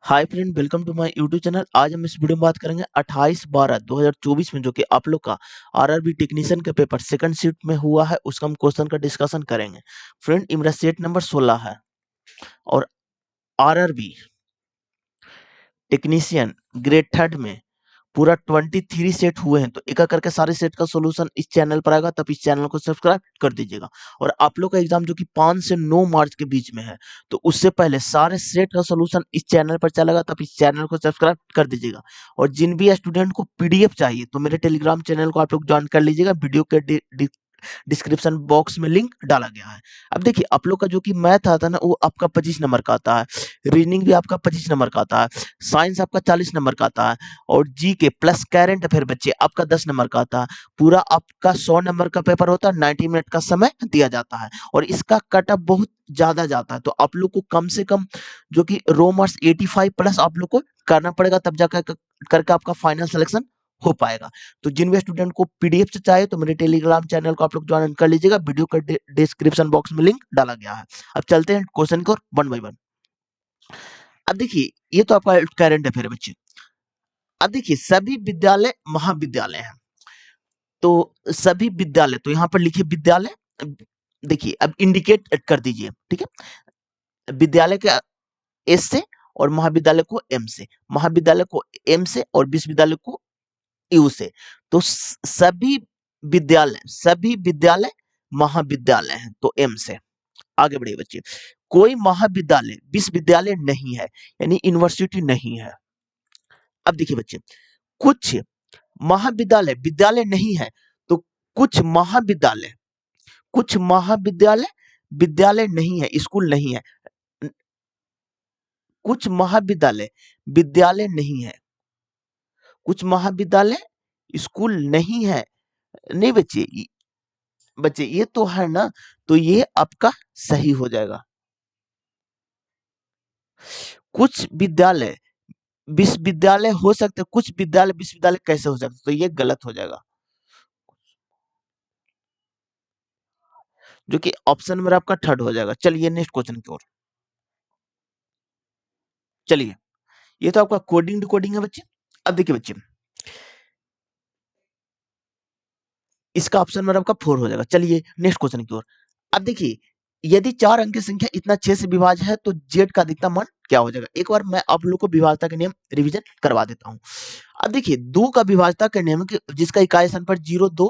Hi friend, welcome to my YouTube channel. आज हम इस वीडियो में बात करेंगे 28/12/2024 में जो कि आप लोग का आरआरबी टेक्नीशियन का पेपर सेकंड शिफ्ट में हुआ है, उसका हम क्वेश्चन का डिस्कशन करेंगे। फ्रेंड, ये मेरा सेट नंबर 16 है और आरआरबी टेक्नीशियन ग्रेड थर्ड में पूरा 23 सेट हुए हैं। तो एक एक करके सारे सेट का सॉल्यूशन इस चैनल पर आएगा, तब इस चैनल को सब्सक्राइब कर दीजिएगा। और आप लोग का एग्जाम जो कि 5 से 9 मार्च के बीच में है, तो उससे पहले सारे सेट का सॉल्यूशन इस चैनल पर चलेगा, तब इस चैनल को सब्सक्राइब कर दीजिएगा। और जिन भी स्टूडेंट को पीडीएफ चाहिए तो मेरे टेलीग्राम चैनल को आप लोग ज्वाइन कर लीजिएगा। वीडियो के डिस्क्रिप्शन बॉक्स में लिंक डाला गया है। अब देखिए, आप लोग का जो कि मैथ आता है ना, वो आपका 25 नंबर का आता है। रीजनिंग भी आपका 25 नंबर का आता है। साइंस आपका 40 नंबर का आता है। और जी के प्लस करंट अफेयर बच्चे आपका 10 नंबर का आता है। पूरा आपका 100 नंबर का पेपर होता है। 90 मिनट का समय दिया जाता है और इसका कट ऑफ बहुत ज्यादा जाता है। तो आप लोग को कम से कम जो कि रो मार्क्स 85 प्लस आप लोग को करना पड़ेगा, तब जाकर करके आपका फाइनल सिलेक्शन हो पाएगा। तो जिन भी स्टूडेंट को पीडीएफ से चाहिए तो मेरे टेलीग्राम चैनल को आप लोग ज्वाइन कर लीजिएगा। वीडियो का डिस्क्रिप्शन बॉक्स में लिंक डाला गया है। अब चलते हैं क्वेश्चन को वन बाय वन। अब देखिए, ये तो आपका करंट अफेयर है बच्चे। अब देखिए, सभी विद्यालय महाविद्यालय हैं। तो सभी विद्यालय, तो यहाँ पर लिखिए विद्यालय। देखिए, अब इंडिकेट कर दीजिए, ठीक है। विद्यालय के एस से और महाविद्यालय को एम से, महाविद्यालय को एम से और विश्वविद्यालय को यू से। तो सभी विद्यालय महाविद्यालय हैं, तो एम से। आगे बढ़िए बच्चे। कोई महाविद्यालय विश्वविद्यालय नहीं है, यानी यूनिवर्सिटी नहीं है। अब देखिए बच्चे, कुछ महाविद्यालय विद्यालय नहीं है, तो कुछ महाविद्यालय विद्यालय नहीं है, स्कूल नहीं है। कुछ महाविद्यालय विद्यालय नहीं है, कुछ महाविद्यालय स्कूल नहीं है। नहीं बच्चे, बच्चे ये तो है ना, तो ये आपका सही हो जाएगा। कुछ विद्यालय विश्वविद्यालय हो सकते, कुछ विद्यालय विश्वविद्यालय कैसे हो सकते, तो ये गलत हो जाएगा। जो कि ऑप्शन मेरा आपका थर्ड हो जाएगा। चलिए नेक्स्ट क्वेश्चन की ओर चलिए। ये तो आपका कोडिंग डिकोडिंग है बच्चे। अब देखिए बच्चे, इसका ऑप्शन मेरा आपका 4 हो जाएगा। चलिए नेक्स्ट क्वेश्चन की ओर। अब देखिए, यदि 4 अंक की संख्या इतना 6 से विभाज्य है तो जेड का अधिकतम मान क्या हो जाएगा। एक बार मैं आप लोग को विभाज्यता के नियम रिवीजन करवा देता हूँ। अब देखिए, 2 का विभाज्यता के नियम कि जिसका इकाई स्थान पर 0, 2,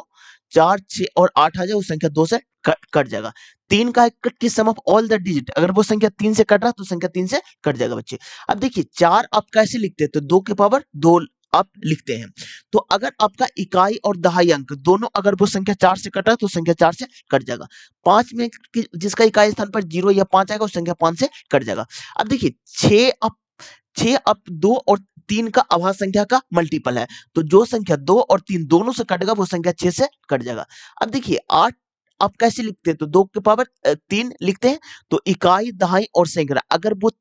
4, 6 और 8 आ जाए, उस संख्या 2 से कट जाएगा। 3 का कट की सम ऑफ ऑल द डिजिट, अगर वो संख्या 3 से कट रहा है तो संख्या 3 से कट जाएगा बच्चे। अब देखिए, 4 आप कैसे लिखते हैं, तो 2 की पावर 2 आप लिखते हैं। तो अगर आपका इकाई और दहाई अंक दोनों, अगर वो संख्या 4 से कट रहा है तो संख्या 4 से कट जाएगा। 5 में जिसका इकाई स्थान पर 0 या 5 आएगा, उस संख्या 5 से कट जाएगा। अब देखिए, 6 अब 2 और 3 का अभाज्य संख्या का मल्टीपल है, तो जो संख्या 2 और 3 दोनों से कटेगा वो संख्या 6 से कट जाएगा। अब देखिए, 8 आप कैसे लिखते हैं, तो 2 के पावर 3 लिखते हैं। तो इकाई, दहाई और सैकड़ा, अगर वो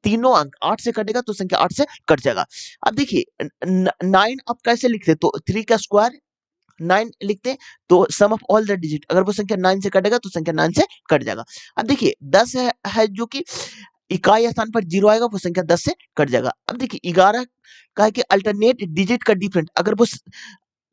तीनों अंक 8 से कटेगा तो संख्या 8 से कट जाएगा। अब देखिए, 9 आप कैसे लिखते हैं, तो 3 का स्क्वायर 9 लिखते हैं। तो सम ऑफ ऑल द डिजिट, अगर वो संख्या 9 से कटेगा तो संख्या 9 से कट जाएगा। अब देखिए, 10 है जो कि इकाई स्थान पर 0 आएगा, वो संख्या 10 से कट जाएगा। अब देखिए, 11 का है कि अल्टरनेट डिजिट का डिफरेंट,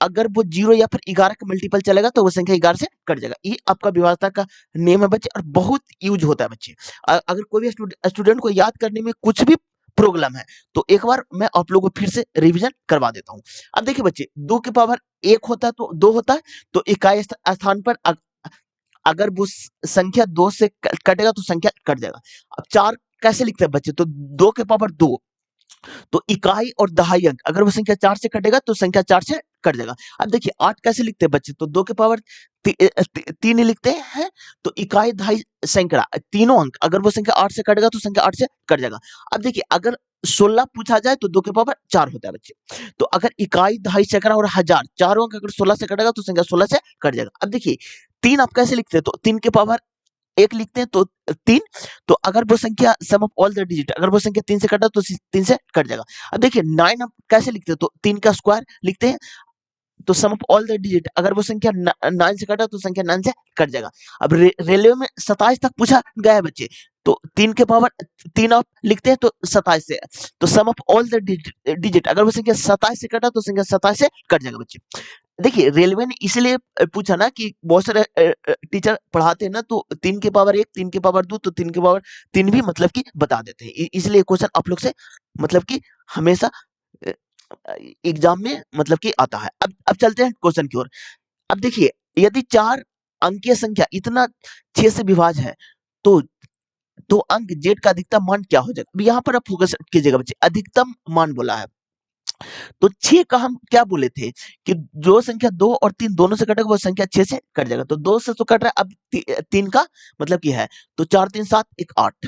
अगर वो 0 या फिर 11 का मल्टीपल चलेगा तो वो संख्या 11 से कट जाएगा। ये आपका विभाज्यता का नियम है बच्चे, और बहुत यूज होता है बच्चे। अगर कोई भी स्टूडेंट को याद करने में कुछ भी प्रॉब्लम है, तो एक बार मैं आप लोगों को फिर से रिवीजन करवा देता हूँ। अब देखिए बच्चे, 2 के पावर 1 होता है तो 2 होता है, तो इकाई स्थान पर अगर वो संख्या 2 से कटेगा तो संख्या कट जाएगा। अब 4 कैसे लिखते हैं बच्चे, तो 2 के पावर 2, तो इकाई और दहाई अंक, अगर वो संख्या 4 से कटेगा तो संख्या 4 से कट जाएगा। अब देखिए, 8 कैसे लिखते हैं बच्चे, तो 2 के पावर 3 लिखते हैं। तो इकाई, दहाई, सैकड़ा, तीनों अंक, अगर वो संख्या 8 से कटेगा तो संख्या 8 से कट जाएगा। अब देखिए, अगर 16 पूछा जाए तो 2 के पावर 4 होता है बच्चे। तो अगर इकाई, दहाई, सैकड़ा और हजार चारों अंक अगर 16 से कटेगा तो संख्या 16 से कट जाएगा। अब देखिए, 3 आप कैसे लिखते हैं, तो 3 के पावर 1 लिखते हैं, तो 3। तो अगर वो संख्या सम ऑफ ऑल द डिजिट, अगर वो संख्या 3 से कटा तो 3 से कट जाएगा। अब देखिए, 9 आप कैसे लिखते हैं, तो 3 का स्क्वायर लिखते हैं। तो सम ऑफ ऑल द डिजिट, अगर वो संख्या 9 से कटा तो संख्या 9 से कट जाएगा। अब रेलवे में 27 तक पूछा गया है बच्चे। तो 3 के पावर 3 आप लिखते हैं तो 27 से, तो सम ऑफ ऑल द डिजिट, अगर वो संख्या 27 से कटा तो संख्या 27 से कट जाएगा बच्चे। देखिए रेलवे ने इसलिए पूछा ना कि बहुत सारे टीचर पढ़ाते हैं ना, तो 3 के पावर 1, 3 के पावर 2, तो 3 के पावर 3 भी मतलब कि बता देते हैं। इसलिए क्वेश्चन आप लोग से मतलब कि हमेशा एग्जाम में मतलब कि आता है। अब चलते हैं क्वेश्चन की ओर। अब देखिए यदि 4 अंकीय संख्या इतना 6 से विभाज्य है, तो अंक जेड का अधिकतम मान क्या हो जाएगा? अब यहाँ पर आप फोकस कीजिएगा बच्चे, अधिकतम मान बोला है। तो 6 का हम क्या बोले थे कि जो संख्या 2 और 3 दोनों से कटेगा वो संख्या 6 से कट जाएगा। तो 2 से तो कट रहा है, अब 3 का मतलब क्या है, तो 4 3 7 1 8,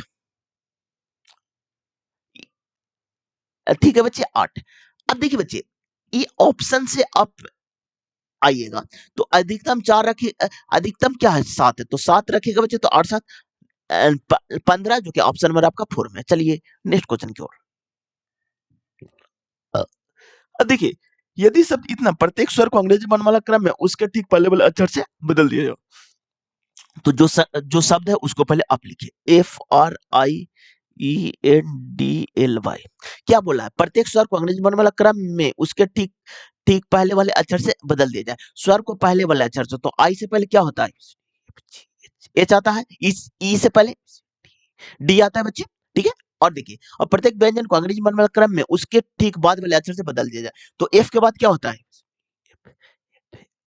ठीक है बच्चे 8। अब देखिए बच्चे ये ऑप्शन से आप आइएगा, तो अधिकतम 4 रखिए, अधिकतम क्या है 7 है, तो 7 रखिएगा बच्चे, तो 8 7 15, जो कि ऑप्शन नंबर आपका 4 में है। चलिए नेक्स्ट क्वेश्चन की ओर। अब देखिए यदि शब्द इतना प्रत्येक स्वर को अंग्रेजी वर्णमाला क्रम में उसके ठीक पहले वाले अक्षर से बदल दिया जाए, तो जो शब्द है उसको पहले आप लिखिए, FRIENDLY। क्या बोला है? प्रत्येक स्वर को अंग्रेजी वर्णमाला क्रम में उसके ठीक ठीक पहले वाले अक्षर से बदल दिया जाए। स्वर को पहले वाले अक्षर से, तो आई से पहले क्या होता है? एच आता है, ई से पहले डी आता है बच्चे, ठीक है। और देखिए, और प्रत्येक व्यंजन को अंग्रेजी वर्णमाला क्रम में उसके ठीक बाद वाले अक्षर से बदल दिया जाए, तो एफ के बाद क्या होता है?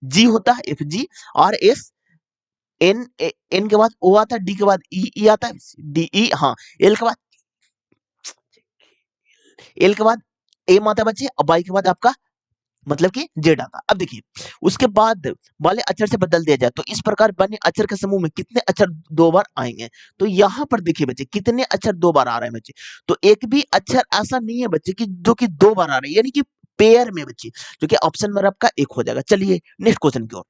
जी होता है, एफ जी। और एस, एन एन के बाद ओ आता है, डी के बाद ई आता है, डी ई, हाँ। एल के बाद एम आता है बच्चे, और बाई के बाद आपका मतलब कि जेड आता है। अब देखिए उसके बाद वाले अक्षर से बदल दिया जाए, तो इस प्रकार बने अक्षर के समूह में कितने अक्षर 2 बार आएंगे? तो यहाँ पर देखिए बच्चे कितने अक्षर 2 बार आ रहे हैं बच्चे, तो एक भी अक्षर ऐसा नहीं है बच्चे कि जो कि 2 बार आ रहे हैं, यानी कि पेयर में बच्चे, जो कि ऑप्शन नंबर आपका 1 हो जाएगा। चलिए नेक्स्ट क्वेश्चन की ओर।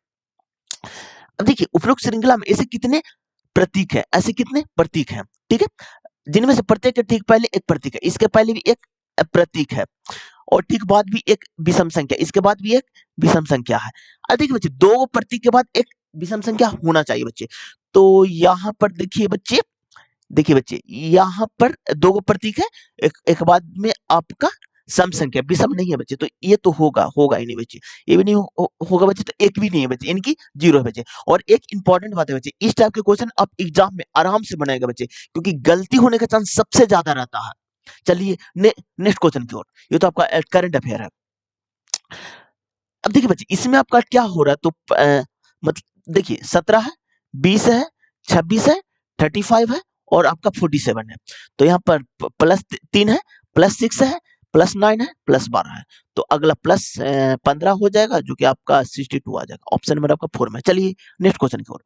अब देखिए उपरोक्त श्रृंखला में ऐसे कितने प्रतीक है, ऐसे कितने प्रतीक हैं, ठीक है, जिनमें से प्रत्येक के ठीक पहले एक प्रतीक है, इसके पहले भी एक प्रतीक है, और ठीक बाद भी एक विषम संख्या, इसके बाद भी एक विषम संख्या है। देखिए बच्चे दो प्रतीक के बाद एक विषम संख्या होना चाहिए बच्चे। तो यहाँ पर देखिए बच्चे यहाँ पर दो प्रतीक है, एक बाद में आपका सम संख्या, विषम नहीं है बच्चे, तो ये तो होगा ही नहीं बच्चे, ये भी नहीं होगा बच्चे, तो एक भी नहीं है बच्चे, यानी कि 0 है बच्चे। और एक इंपॉर्टेंट बात है बच्चे, इस टाइप के क्वेश्चन आप एग्जाम में आराम से बनाएगा बच्चे, क्योंकि गलती होने का चांस सबसे ज्यादा रहता है। चलिए नेक्स्ट क्वेश्चन की ओर। ये तो आपका करंट अफेयर है। अब देखिए बच्चे इसमें आपका क्या हो रहा है, तो मतलब देखिए 17 है, 20 है, 26 है, 35 है, और आपका 47 है। तो यहाँ पर +3 है, +6 है, +9 है, +12 है। तो अगला +15 हो जाएगा, जो कि आपका 62 आ जाएगा। ऑप्शन नंबर आपका 4 में। चलिए नेक्स्ट क्वेश्चन की ओर।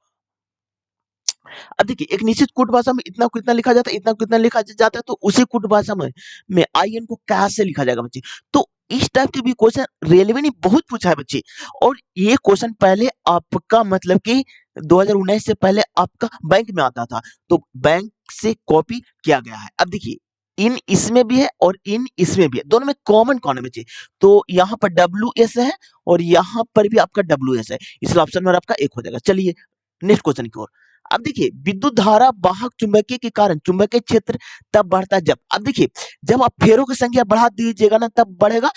अब देखिए एक निश्चित कूट भाषा में इतना कितना लिखा जाता है, इतना कितना लिखा जाता है, तो उसी कूट भाषा में आई एन को कैसे लिखा जाएगा बच्चे? तो इस टाइप के भी क्वेश्चन रेलवे ने बहुत पूछा है बच्चे, और ये क्वेश्चन पहले आपका मतलब कि 2019 से पहले आपका बैंक में आता था, तो बैंक से कॉपी किया गया है। अब देखिए इन इसमें भी है और इन इसमें भी है, दोनों में कॉमन कौन है बच्चे? तो यहाँ पर WS है और यहाँ पर भी आपका WS है, इसलिए ऑप्शन नंबर आपका 1 हो जाएगा। चलिए नेक्स्ट क्वेश्चन की ओर। अब देखिए विद्युत धारा वाहक चुंबकीय के कारण चुंबकीय क्षेत्र तब बढ़ता है जब, अब देखिए जब आप फेरों की संख्या बढ़ा दीजिएगा ना तब बढ़ेगा,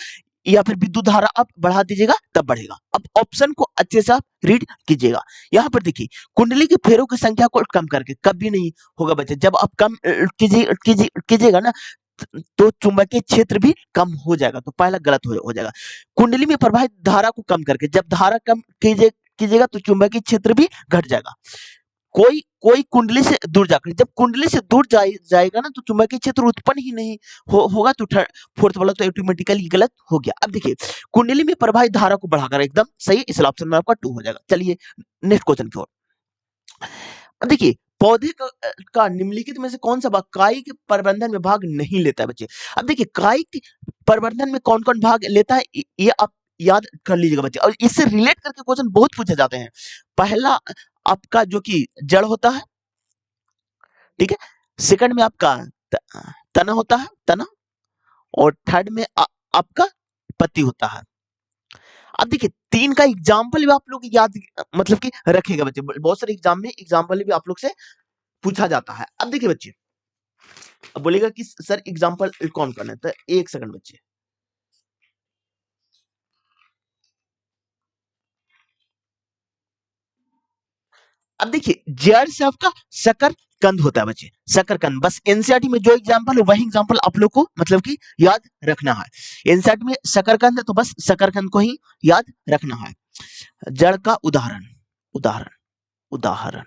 या फिर विद्युत धारा आप बढ़ा दीजिएगा तब बढ़ेगा। अब ऑप्शन को अच्छे से आप रीड कीजिएगा। यहाँ पर देखिए कुंडली के फेरों की संख्या को कम करके, कभी नहीं होगा बच्चे, जब आप कम कीजिएगा ना तो चुंबकीय क्षेत्र भी कम हो जाएगा, तो पहला गलत हो जाएगा। कुंडली में प्रवाहित धारा को कम करके, जब धारा कम कीजिएगा तो चुंबकीय क्षेत्र भी घट जाएगा। कोई कोई कुंडली से दूर जाकर, जब कुंडली से दूर जाएगा ना तो चुंबकीय क्षेत्र उत्पन्न ही नहीं होगा, तो फोर्थ वाला तो ऑटोमेटिकली गलत हो गया। अब देखिए कुंडली में प्रवाहित धारा को बढ़ाकर, एकदम सही, इस ऑप्शन में आपका 2 हो जाएगा। चलिए नेक्स्ट क्वेश्चन की ओर। अब देखिए पौधे का निम्नलिखित में से कौन सा भाग कायिक प्रबंधन में भाग नहीं लेता है बच्चे? अब देखिए कायिक प्रबंधन में कौन कौन भाग लेता है, ये आप याद कर लीजिएगा बच्चे, और इससे रिलेट करके क्वेश्चन बहुत पूछे जाते हैं। पहला आपका जो कि जड़ होता है, ठीक है, सेकंड में आपका तना होता है, तना, और थर्ड में आपका पत्ती होता है। अब देखिए 3 का एग्जाम्पल भी आप लोग याद मतलब कि रखेगा बच्चे, बहुत सारे एग्जाम में एग्जाम्पल भी आप लोग से पूछा जाता है। अब देखिए बच्चे अब बोलेगा कि सर एग्जांपल कौन कौन है, तो एक सेकंड बच्चे। अब देखिए जेड से आपका शकरकंद होता है बच्चे, शकरकंद। बस एनसीईआरटी में जो एग्जांपल है वही एग्जांपल आप लोग को मतलब कि याद रखना है। एनसीईआरटी में शकरकंद है तो बस शकरकंद को ही याद रखना है। जड़ का उदाहरण, उदाहरण, उदाहरण।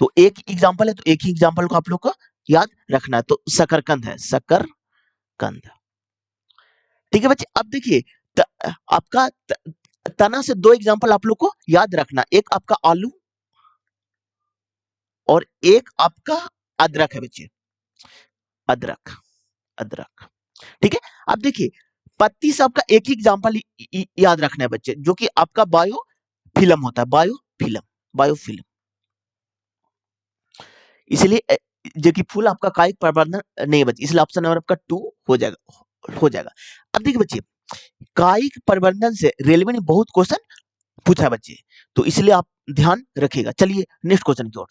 तो एक एग्जांपल है तो एक ही एग्जांपल को आप लोग को याद रखना है। तो शकरकंद है, शकरकंद। ठीक है बच्चे। अब देखिए आपका तना से दो एग्जांपल आप लोग को याद रखना, एक आपका आलू और एक आपका अदरक है बच्चे, अदरक, अदरक। ठीक है। अब देखिए पत्ती से आपका एक ही एग्जांपल याद रखना है बच्चे, जो कि आपका बायो फिल्म होता है, बायो फिल्म, बायो फिल्म। इसलिए जो कि फूल आपका कायिक प्रवर्धन नहीं बचे, इसलिए ऑप्शन नंबर आपका 2 हो जाएगा, हो जाएगा। अब देखिए बच्चे कायिक प्रवर्धन से रेलवे ने बहुत क्वेश्चन पूछा है बच्चे, तो इसलिए आप ध्यान रखिएगा। चलिए नेक्स्ट क्वेश्चन की ओर।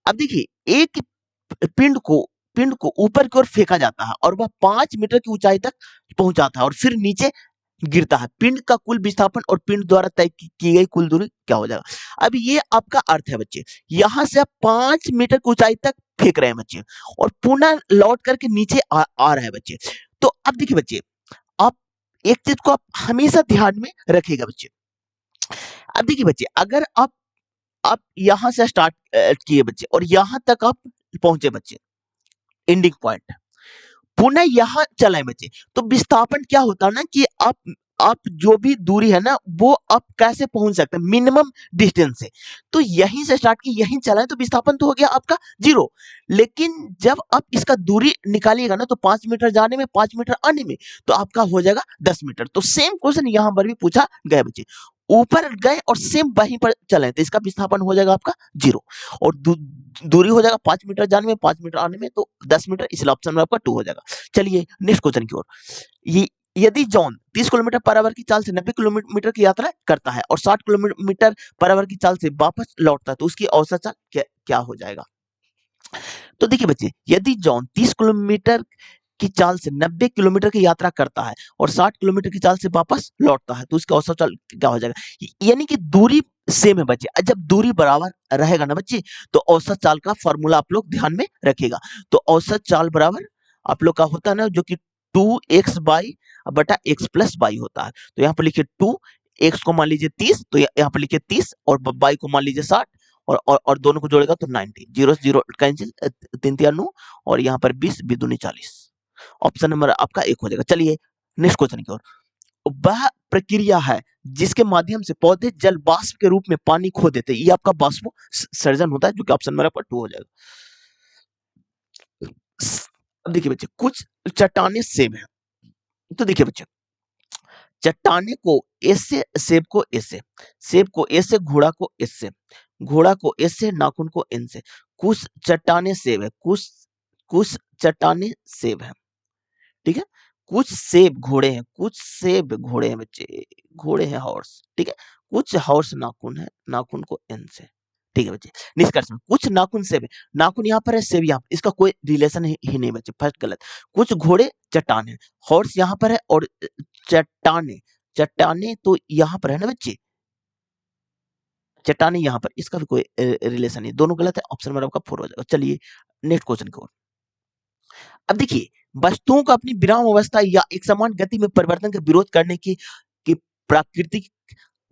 अब देखिए एक पिंड को ऊपर की ओर फेंका जाता है और वह 5 मीटर की ऊंचाई तक पहुंच जाता है और फिर नीचे गिरता है। पिंड का कुल विस्थापन और पिंड द्वारा तय की गई कुल दूरी क्या हो जाएगा। अब ये आपका अर्थ है बच्चे, यहां से आप 5 मीटर की ऊंचाई तक फेंक रहे हैं बच्चे और पुनः लौट करके नीचे आ रहे हैं बच्चे। तो अब देखिए बच्चे आप एक चीज को आप हमेशा ध्यान में रखिएगा बच्चे। अब देखिए बच्चे अगर आप यहां से स्टार्ट किए बच्चे और यहां तक आप पहुंचे बच्चे, एंडिंग पॉइंट, पुनः यहाँ चलाए बच्चे, तो विस्थापन क्या होता है ना कि आप जो भी दूरी है ना वो आप कैसे पहुंच सकते हैं मिनिमम डिस्टेंस से। तो यहीं से स्टार्ट की यहीं चलाएं तो विस्थापन तो हो गया आपका 0। लेकिन जब आप इसका दूरी निकालिएगा ना तो 5 मीटर जाने में 5 मीटर आने में तो आपका हो जाएगा 10 मीटर। तो सेम क्वेश्चन यहां पर भी पूछा गया बच्चे, ऊपर गए और सेम वहीं पर चले तो इसका विस्थापन हो जाएगा आपका 0 और दूरी हो जाएगा 5 मीटर जाने में 5 मीटर आने में तो 10 मीटर, इसलिए ऑप्शन में आपका 2 हो जाएगा। चलिए नेक्स्ट क्वेश्चन की ओर। ये यदि जॉन 30 किलोमीटर पर आवर की चाल से 90 किलोमीटर की यात्रा करता है और 60 किलोमीटर पर आवर की चाल से वापस लौटता है तो उसकी औसत चाल क्या हो जाएगा। तो देखिए बच्चे यदि जॉन 30 किलोमीटर की चाल से 90 किलोमीटर की यात्रा करता है और 60 किलोमीटर की चाल से वापस लौटता है तो उसका औसत चाल क्या हो जाएगा। यानी कि दूरी सेम है बच्चे, जब दूरी बराबर रहेगा ना बच्चे तो औसत चाल का फॉर्मूला आप लोग ध्यान में रखिएगा। तो औसत चाल बराबर आप लोग का होता है ना जो कि 2x बाई बटा x प्लस बाई होता है। तो यहाँ पर लिखिए 2, x को मान लीजिए 30 तो यहाँ पर लिखिए 30 और बाई को मान लीजिए 60 और दोनों को जोड़ेगा तो 90, 0 0 कैंसिल, 3 3 9 और यहाँ पर 20 2 40। ऑप्शन नंबर आपका 1 हो जाएगा। चलिए नेक्स्ट क्वेश्चन की ओर। वह प्रक्रिया है जिसके माध्यम से पौधे जल वाष्प के रूप में पानी खो देते हैं, ये आपका वाष्प सर्जन होता है जो कि ऑप्शन नंबर आपका 2 हो जाएगा। अब देखिए बच्चे कुछ चट्टाने सेब है, तो देखिए बच्चे चट्टाने को एस से, सेब को एस से, सेब को एस से, घोड़ा को एस से, घोड़ा को एस से, नाखून को एन से। कुछ चट्टाने सेब है, कुछ चट्टाने सेब है। ठीक है, कुछ सेब घोड़े हैं, कुछ सेब घोड़े हैं बच्चे, घोड़े हैं हॉर्स। ठीक है, कुछ हॉर्स नाखून है, नाखून को एन से। ठीक है बच्चे निष्कर्ष में कुछ नाखून सेब है, नाखून यहाँ पर है सेब यहाँ पर, इसका कोई रिलेशन ही नहीं बच्चे, फर्स्ट गलत। कुछ घोड़े चट्टान है, हॉर्स यहाँ पर है और चट्टाने, चट्टाने तो यहाँ पर है ना बच्चे, चट्टाने यहाँ पर, इसका भी कोई रिलेशन नहीं, दोनों गलत है। ऑप्शन नंबर आपका 4 हो जाएगा। चलिए नेक्स्ट क्वेश्चन की ओर। अब देखिए वस्तुओं को अपनी विराम अवस्था या एक समान गति में परिवर्तन का विरोध करने की प्राकृतिक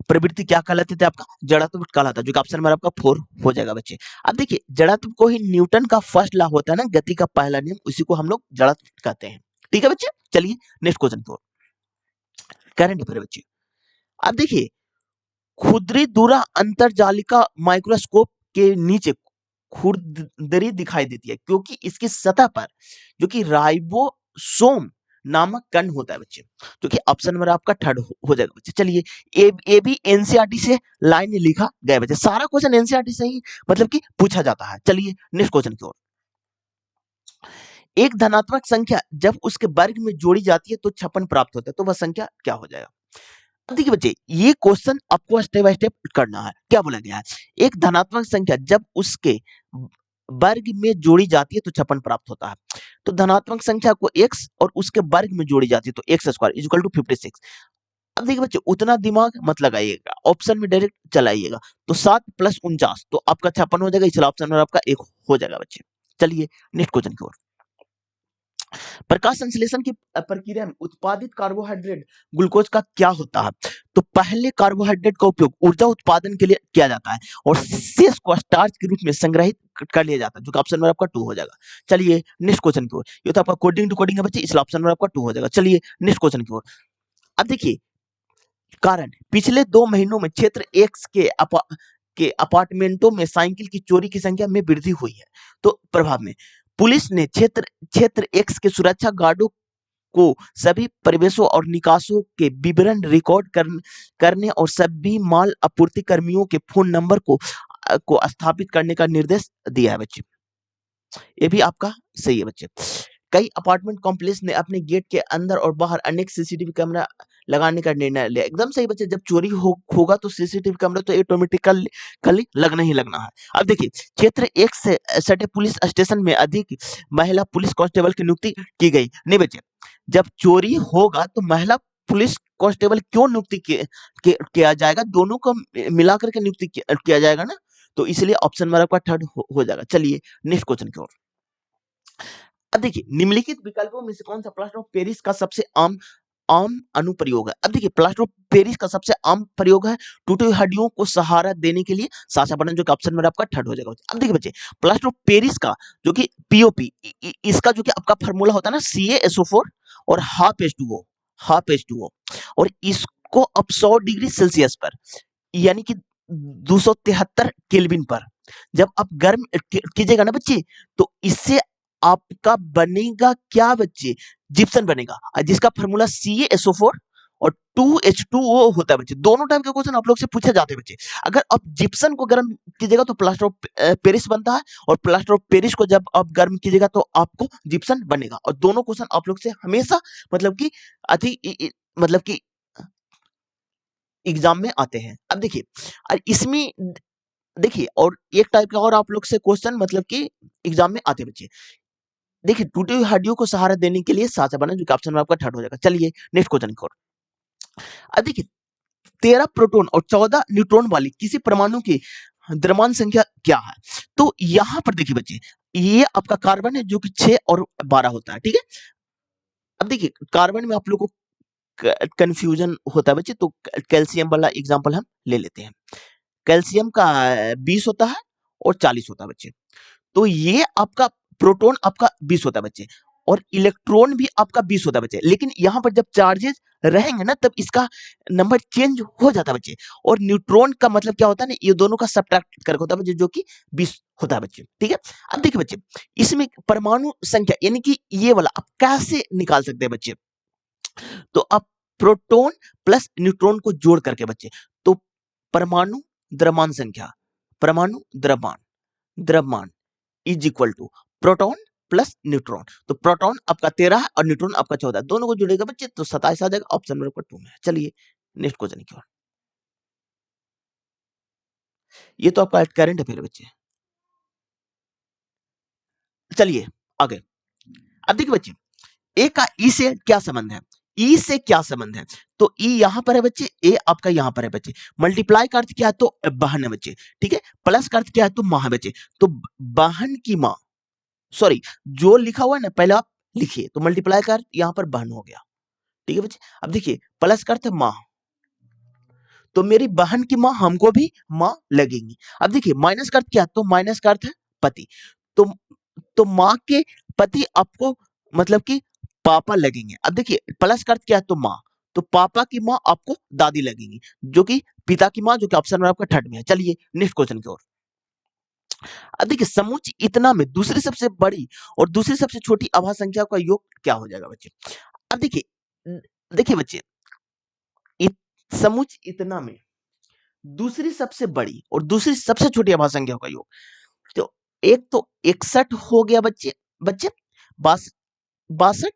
प्रवृत्ति क्या कहलाती थी आपका, जड़त्व कहलाता है, जो कि ऑप्शन नंबर आपका 4 हो जाएगा बच्चे। अब देखिए जड़त्व को ही न्यूटन का फर्स्ट लॉ होता है ना, गति का पहला नियम, उसी को हम लोग जड़त्व कहते हैं। ठीक है बच्चे। चलिए नेक्स्ट क्वेश्चन की ओर। करंट अफेयर बच्चे। अब देखिए खुरदरी दूरा अंतरजालिका माइक्रोस्कोप के नीचे खुरदरी दिखाई देती है क्योंकि इसकी सतह पर जो कि राइबोसोम नामक कण होता है बच्चे, जो कि ऑप्शन नंबर आपका 3 हो जाएगा बच्चे। चलिए ये भी एनसीईआरटी से लाइन लिखा गया बच्चे, सारा क्वेश्चन एनसीईआरटी से ही मतलब कि पूछा जाता है। चलिए नेक्स्ट क्वेश्चन की ओर। एक धनात्मक संख्या जब उसके वर्ग में जोड़ी जाती है तो 56 प्राप्त होता है, तो वह संख्या क्या हो जाएगा। अब देखिए बच्चे ये क्वेश्चन आपको स्टेप बाय स्टेप करना है। क्या बोला गया है, एक धनात्मक संख्या जब उसके वर्ग में जोड़ी जाती है तो 56 प्राप्त होता है। तो धनात्मक संख्या को x और उसके वर्ग में जोड़ी जाती है तो x square is equal to 56। अब देखिए बच्चे उतना दिमाग मत लगाइएगा, ऑप्शन में डायरेक्ट चलाइएगा। तो 7 प्लस 49 तो आपका 56 हो जाएगा, इसलिए ऑप्शन में आपका एक हो जाएगा बच्चे। चलिए नेक्स्ट क्वेश्चन की ओर। प्रकाश संश्लेषण की प्रक्रिया में उत्पादित कार्बोहाइड्रेट ग्लूकोज का क्या होता है? तो पहले कार्बोहाइड्रेट का उपयोग ऊर्जा उत्पादन के लिए किया जाता है और शेष को स्टार्च के रूप में संग्रहित कर लिया जाता है, जो कि ऑप्शन में आपका 2 हो जाएगा। चलिए नेक्स्ट क्वेश्चन की ओर। ये तो आपका कोडिंग टू कोडिंग है बच्चे, इसलिए ऑप्शन में आपका 2 हो जाएगा। चलिए नेक्स्ट क्वेश्चन की ओर। अब देखिए कारण पिछले 2 महीनों में क्षेत्र एक्स के अपार्टमेंटों में साइकिल की चोरी की संख्या में वृद्धि हुई है। तो प्रभाव में पुलिस ने क्षेत्र क्षेत्र एक्स के सुरक्षा गार्डों को सभी प्रवेशों और निकासों के विवरण रिकॉर्ड करने और सभी माल आपूर्ति कर्मियों के फोन नंबर को स्थापित करने का निर्देश दिया है बच्चे। ये भी आपका सही है बच्चे। कई अपार्टमेंट कॉम्प्लेक्स ने अपने गेट के अंदर और बाहर अनेक सीसीटीवी कैमरा लगाने का निर्णय लिया। एकदम सही बच्चे, जब चोरी होगा तो सीसीटीवी कैमरा तो ऑटोमेटिकली लगना ही लगना है। अब देखिए क्षेत्र एक से सटे पुलिस स्टेशन में अधिक महिला पुलिस कांस्टेबल की नियुक्ति की गई। नहीं बच्चे, जब चोरी होगा तो महिला पुलिस कांस्टेबल क्यों नियुक्ति किया जाएगा? दोनों को मिलाकर के नियुक्ति किया जाएगा ना, तो इसलिए ऑप्शन में आपका थर्ड हो जाएगा। चलिए नेक्स्ट क्वेश्चन की ओर। अब देखिए निम्नलिखित विकल्पों में से कौन सा प्लास्टर ऑफ पेरिस का सबसे आम अनुप्रयोग है? अब देखिए प्लास्टर ऑफ पेरिस का सबसे आम प्रयोग है टूटी हुई हड्डियों को सहारा देने के लिए साचा बनन, जो कि ऑप्शन में आपका थर्ड हो जाएगा। अब देखिए बच्चे प्लास्टर ऑफ पेरिस का जो कि पीओपी इसका जो कि आपका फार्मूला होता है ना CaSO4 और हाफ H2O और इसको अब 100 डिग्री सेल्सियस पर यानी कि 273 केल्विन पर जब आप गर्म कीजिएगा ना बच्चे, तो इससे आपका बनेगा क्या बच्चे? जिप्सन बनेगा, जिसका फार्मूला CaSO4 और 2H2O होता है बच्चे। दोनों टाइप के क्वेश्चन आप लोग से पूछे जाते हैं बच्चे। अगर आप जिप्सन को गर्म कीजिएगा तो प्लास्टर ऑफ पेरिस बनता है और प्लास्टर ऑफ पेरिस को जब आप गर्म कीजिएगा तो आपको जिप्सन बनेगा। और दोनों क्वेश्चन आप लोग से हमेशा मतलब कि मतलब कि एग्जाम में आते हैं। अब देखिए और इसमें देखिए और एक टाइप का और आप लोग से क्वेश्चन मतलब कि एग्जाम में आते हैं बच्चे। देखिए टूटी हुई हड्डियों को सहारा देने के लिए साचा बना, जो कि ऑप्शन में आपका थर्ड हो जाएगा। चलिए नेक्स्ट क्वेश्चन की ओर। अब देखिए 13 प्रोटॉन और 14 न्यूट्रॉन वाली किसी परमाणु की द्रव्यमान संख्या क्या है? तो यहां पर देखिए बच्चे ये आपका कार्बन है जो कि 6 और 12 होता है, ठीक है। अब देखिए कार्बन में आप लोग को कंफ्यूजन होता है बच्चे, तो कैल्शियम वाला एग्जांपल हम ले लेते हैं। कैल्शियम का 20 होता है और 40 होता है बच्चे। तो ये आपका प्रोटॉन आपका 20 होता है बच्चे और इलेक्ट्रॉन भी आपका 20 होता है बच्चे। लेकिन यहाँ पर जब चार्जेस रहेंगे ना तब इसका नंबर चेंज हो जाता है बच्चे। और न्यूट्रॉन का मतलब क्या होता है ना, ये दोनों का सब्ट्रैक्ट करके होता है बच्चे, जो कि 20 होता है बच्चे, ठीक है। अब देखिए बच्चे इसमें परमाणु संख्या यानी कि ये वाला आप कैसे निकाल सकते हैं बच्चे? तो आप प्रोटॉन प्लस न्यूट्रॉन को जोड़ करके बच्चे, तो परमाणु द्रव्यमान संख्या, परमाणु द्रव्यमान is equal to proton plus neutron. तो प्रोटॉन आपका 13 है और न्यूट्रॉन आपका 14, दोनों को जोड़ेगा बच्चे तो 27 आ जाएगा। ऑप्शन नंबर 2 में है। चलिए नेक्स्ट क्वेश्चन की ओर। ये तो आपका करंट अफेयर बच्चे। चलिए आगे। अब देखिए बच्चे ए का ई से क्या संबंध है? ई से क्या संबंध है? तो ई यहां पर है बच्चे, ए आपका यहां पर है बच्चे। मल्टीप्लाई का अर्थ क्या है? तो बहन है बच्चे, ठीक है। प्लस का अर्थ क्या है? तो मां है बच्चे। तो बहन की मां, सॉरी जो लिखा हुआ है ना पहले आप लिखिए, तो मल्टीप्लाई का अर्थ यहां पर बहन हो गया, ठीक है बच्चे। अब देखिए प्लस का अर्थ है मां, तो मेरी बहन की मां हमको भी मां लगेंगी। अब देखिए माइनस का अर्थ क्या? तो माइनस का अर्थ है पति। तो मां के पति आपको मतलब कि पापा लगेंगे। अब देखिए प्लस का अर्थ क्या है? तो मां, तो पापा की मां आपको दादी लगेंगी, जो कि पिता की मां, जो कि ऑप्शन में आपका थर्ड में है। चलिए नेक्स्ट क्वेश्चन की ओर। अब देखिए समुच्च इतना में दूसरी सबसे बड़ी और दूसरी सबसे छोटी अभाज्य संख्या का योग क्या हो जाएगा बच्चे? अब देखिए देखिए बच्चे समुच्च इतना में दूसरी सबसे बड़ी और दूसरी सबसे छोटी अभाज्य संख्या का योग, तो एक तो 61 हो गया बच्चे, बच्चे 62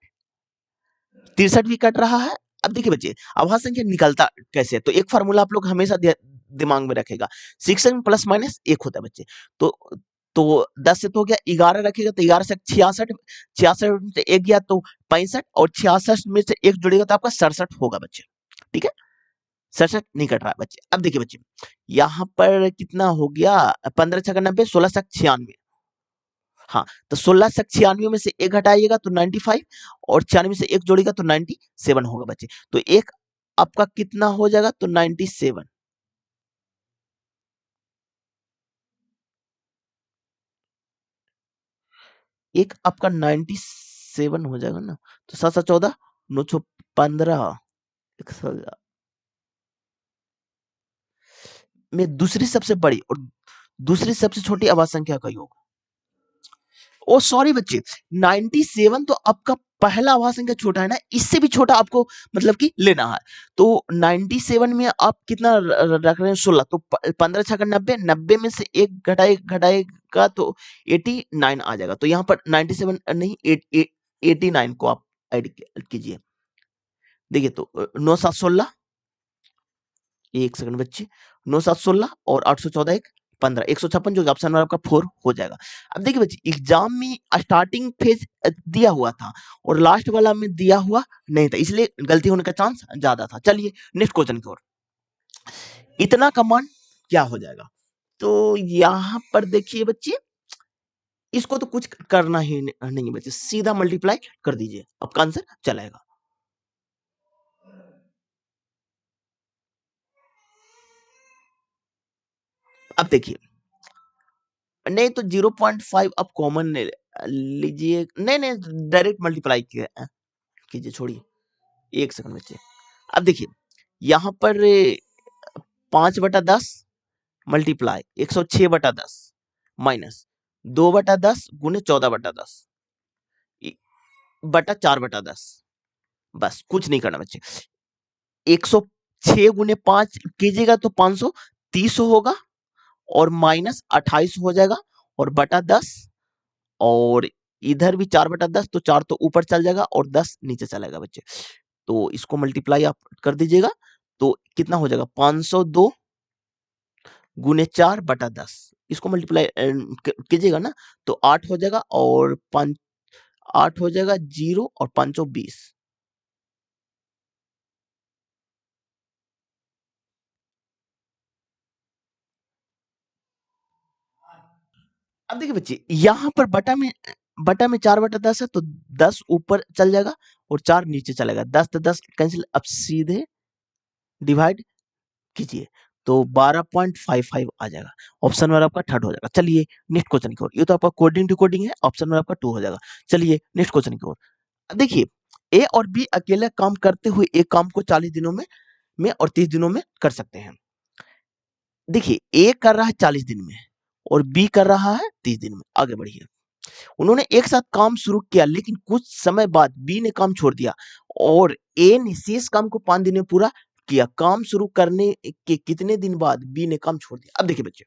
63 भी कट रहा है। अब देखिए बच्चे अभाज्य संख्या निकलता कैसे है? तो एक फार्मूला आप लोग हमेशा दिमाग में रखेगा, 6 प्लस माइनस 1 होता है बच्चे। तो तो 10 से तो हो गया, 11 रखेगा तो 11 से 66, 66 में से एक गया तो 65, और 66 में से एक जुड़ेगा तो आपका 67 होगा बच्चे। ठीक है, 67 नहीं कट रहा है बच्चे। अब देखिए बच्चे, यहाँ पर कितना हो गया, 15 छक्का 90, 16 छक्का 96। हाँ, तो 16 छक्का 96 में से एक घटाइएगा तो 95, और 96 में से एक जोड़ेगा तो 97 होगा बच्चे। तो एक आपका कितना हो जाएगा, तो 97। एक आपका 97 हो जाएगा ना, तो 7 7 14, 9 6 15, 100 में दूसरी सबसे बड़ी और दूसरी सबसे छोटी अभाज्य संख्या का योग। ओ सॉरी बच्चे, 97 तो आपका पहला अभाज्य संख्या छोटा है ना, इससे भी छोटा आपको मतलब कि लेना है। तो 97 में आप कितना रख रहे हैं, 16, तो 15 छक्का 90, 90 में से एक घटाएगा तो 89 आ जाएगा। तो यहाँ पर 97 नहीं, 89 को आप ऐड कीजिए। देखिए तो 9 7 16, एक सेकंड बच्चे, 9 7 16 और 814 एक 15, 156, जो ऑप्शन नंबर आपका 4 हो जाएगा। अब देखिए बच्चे, एग्जाम में स्टार्टिंग फेज दिया हुआ था और लास्ट वाला में दिया हुआ नहीं था, इसलिए गलती होने का चांस ज्यादा था। चलिए नेक्स्ट क्वेश्चन की ओर। इतना कमांड क्या हो जाएगा, तो यहाँ पर देखिए बच्चे, इसको तो कुछ करना ही नहीं है बच्चे, सीधा मल्टीप्लाई कर दीजिए, आपका आंसर चलेगा। अब देखिए, नहीं तो 0.5 आप कॉमन लीजिए, नहीं नहीं डायरेक्ट मल्टीप्लाई कीजिए, छोड़िए, एक सेकंड बच्चे। अब देखिए, यहाँ पर 5/10 मल्टीप्लाई 106/10 माइनस 2/10 गुने 14/10 बटा 4/10, बस कुछ नहीं करना बच्चे। 106 गुने 5 कीजिएगा तो 530 होगा, और माइनस 28 हो जाएगा, और बटा 10, और इधर भी 4/10, तो 4 तो ऊपर चल जाएगा और 10 नीचे चलेगा बच्चे। तो इसको मल्टीप्लाई आप कर दीजिएगा, तो कितना हो जाएगा, 502 गुने 4/10, इसको मल्टीप्लाई कीजिएगा ना, तो 8 हो जाएगा, और 5 8 हो जाएगा, 0 और 5 20। अब देखिए बच्चे, यहाँ पर बटा में 4/10 है, तो 10 ऊपर चल जाएगा और 4 नीचे चलेगा, 10 तो 10 कैंसिल, अब सीधे डिवाइड कीजिए, तो 12.55 आ जाएगा। ऑप्शन नंबर आपका थर्ड हो जाएगा। चलिए नेक्स्ट क्वेश्चन की ओर। ये तो आपका कोडिंग टू कोडिंग है, ऑप्शन नंबर आपका 2 हो जाएगा। चलिए नेक्स्ट क्वेश्चन की ओर। अब देखिए, ए और बी अकेले काम करते हुए एक काम को 40 दिनों में और 30 दिनों में कर सकते हैं। देखिए, ए कर रहा है 40 दिन में और बी कर रहा है 30 दिन में। आगे बढ़िए। उन्होंने एक साथ काम शुरू किया, लेकिन कुछ समय बाद बी ने काम छोड़ दिया और ए ने शेष काम को 5 दिन में पूरा किया। काम शुरू करने के कितने दिन बाद बी ने काम छोड़ दिया। अब देखिए बच्चे,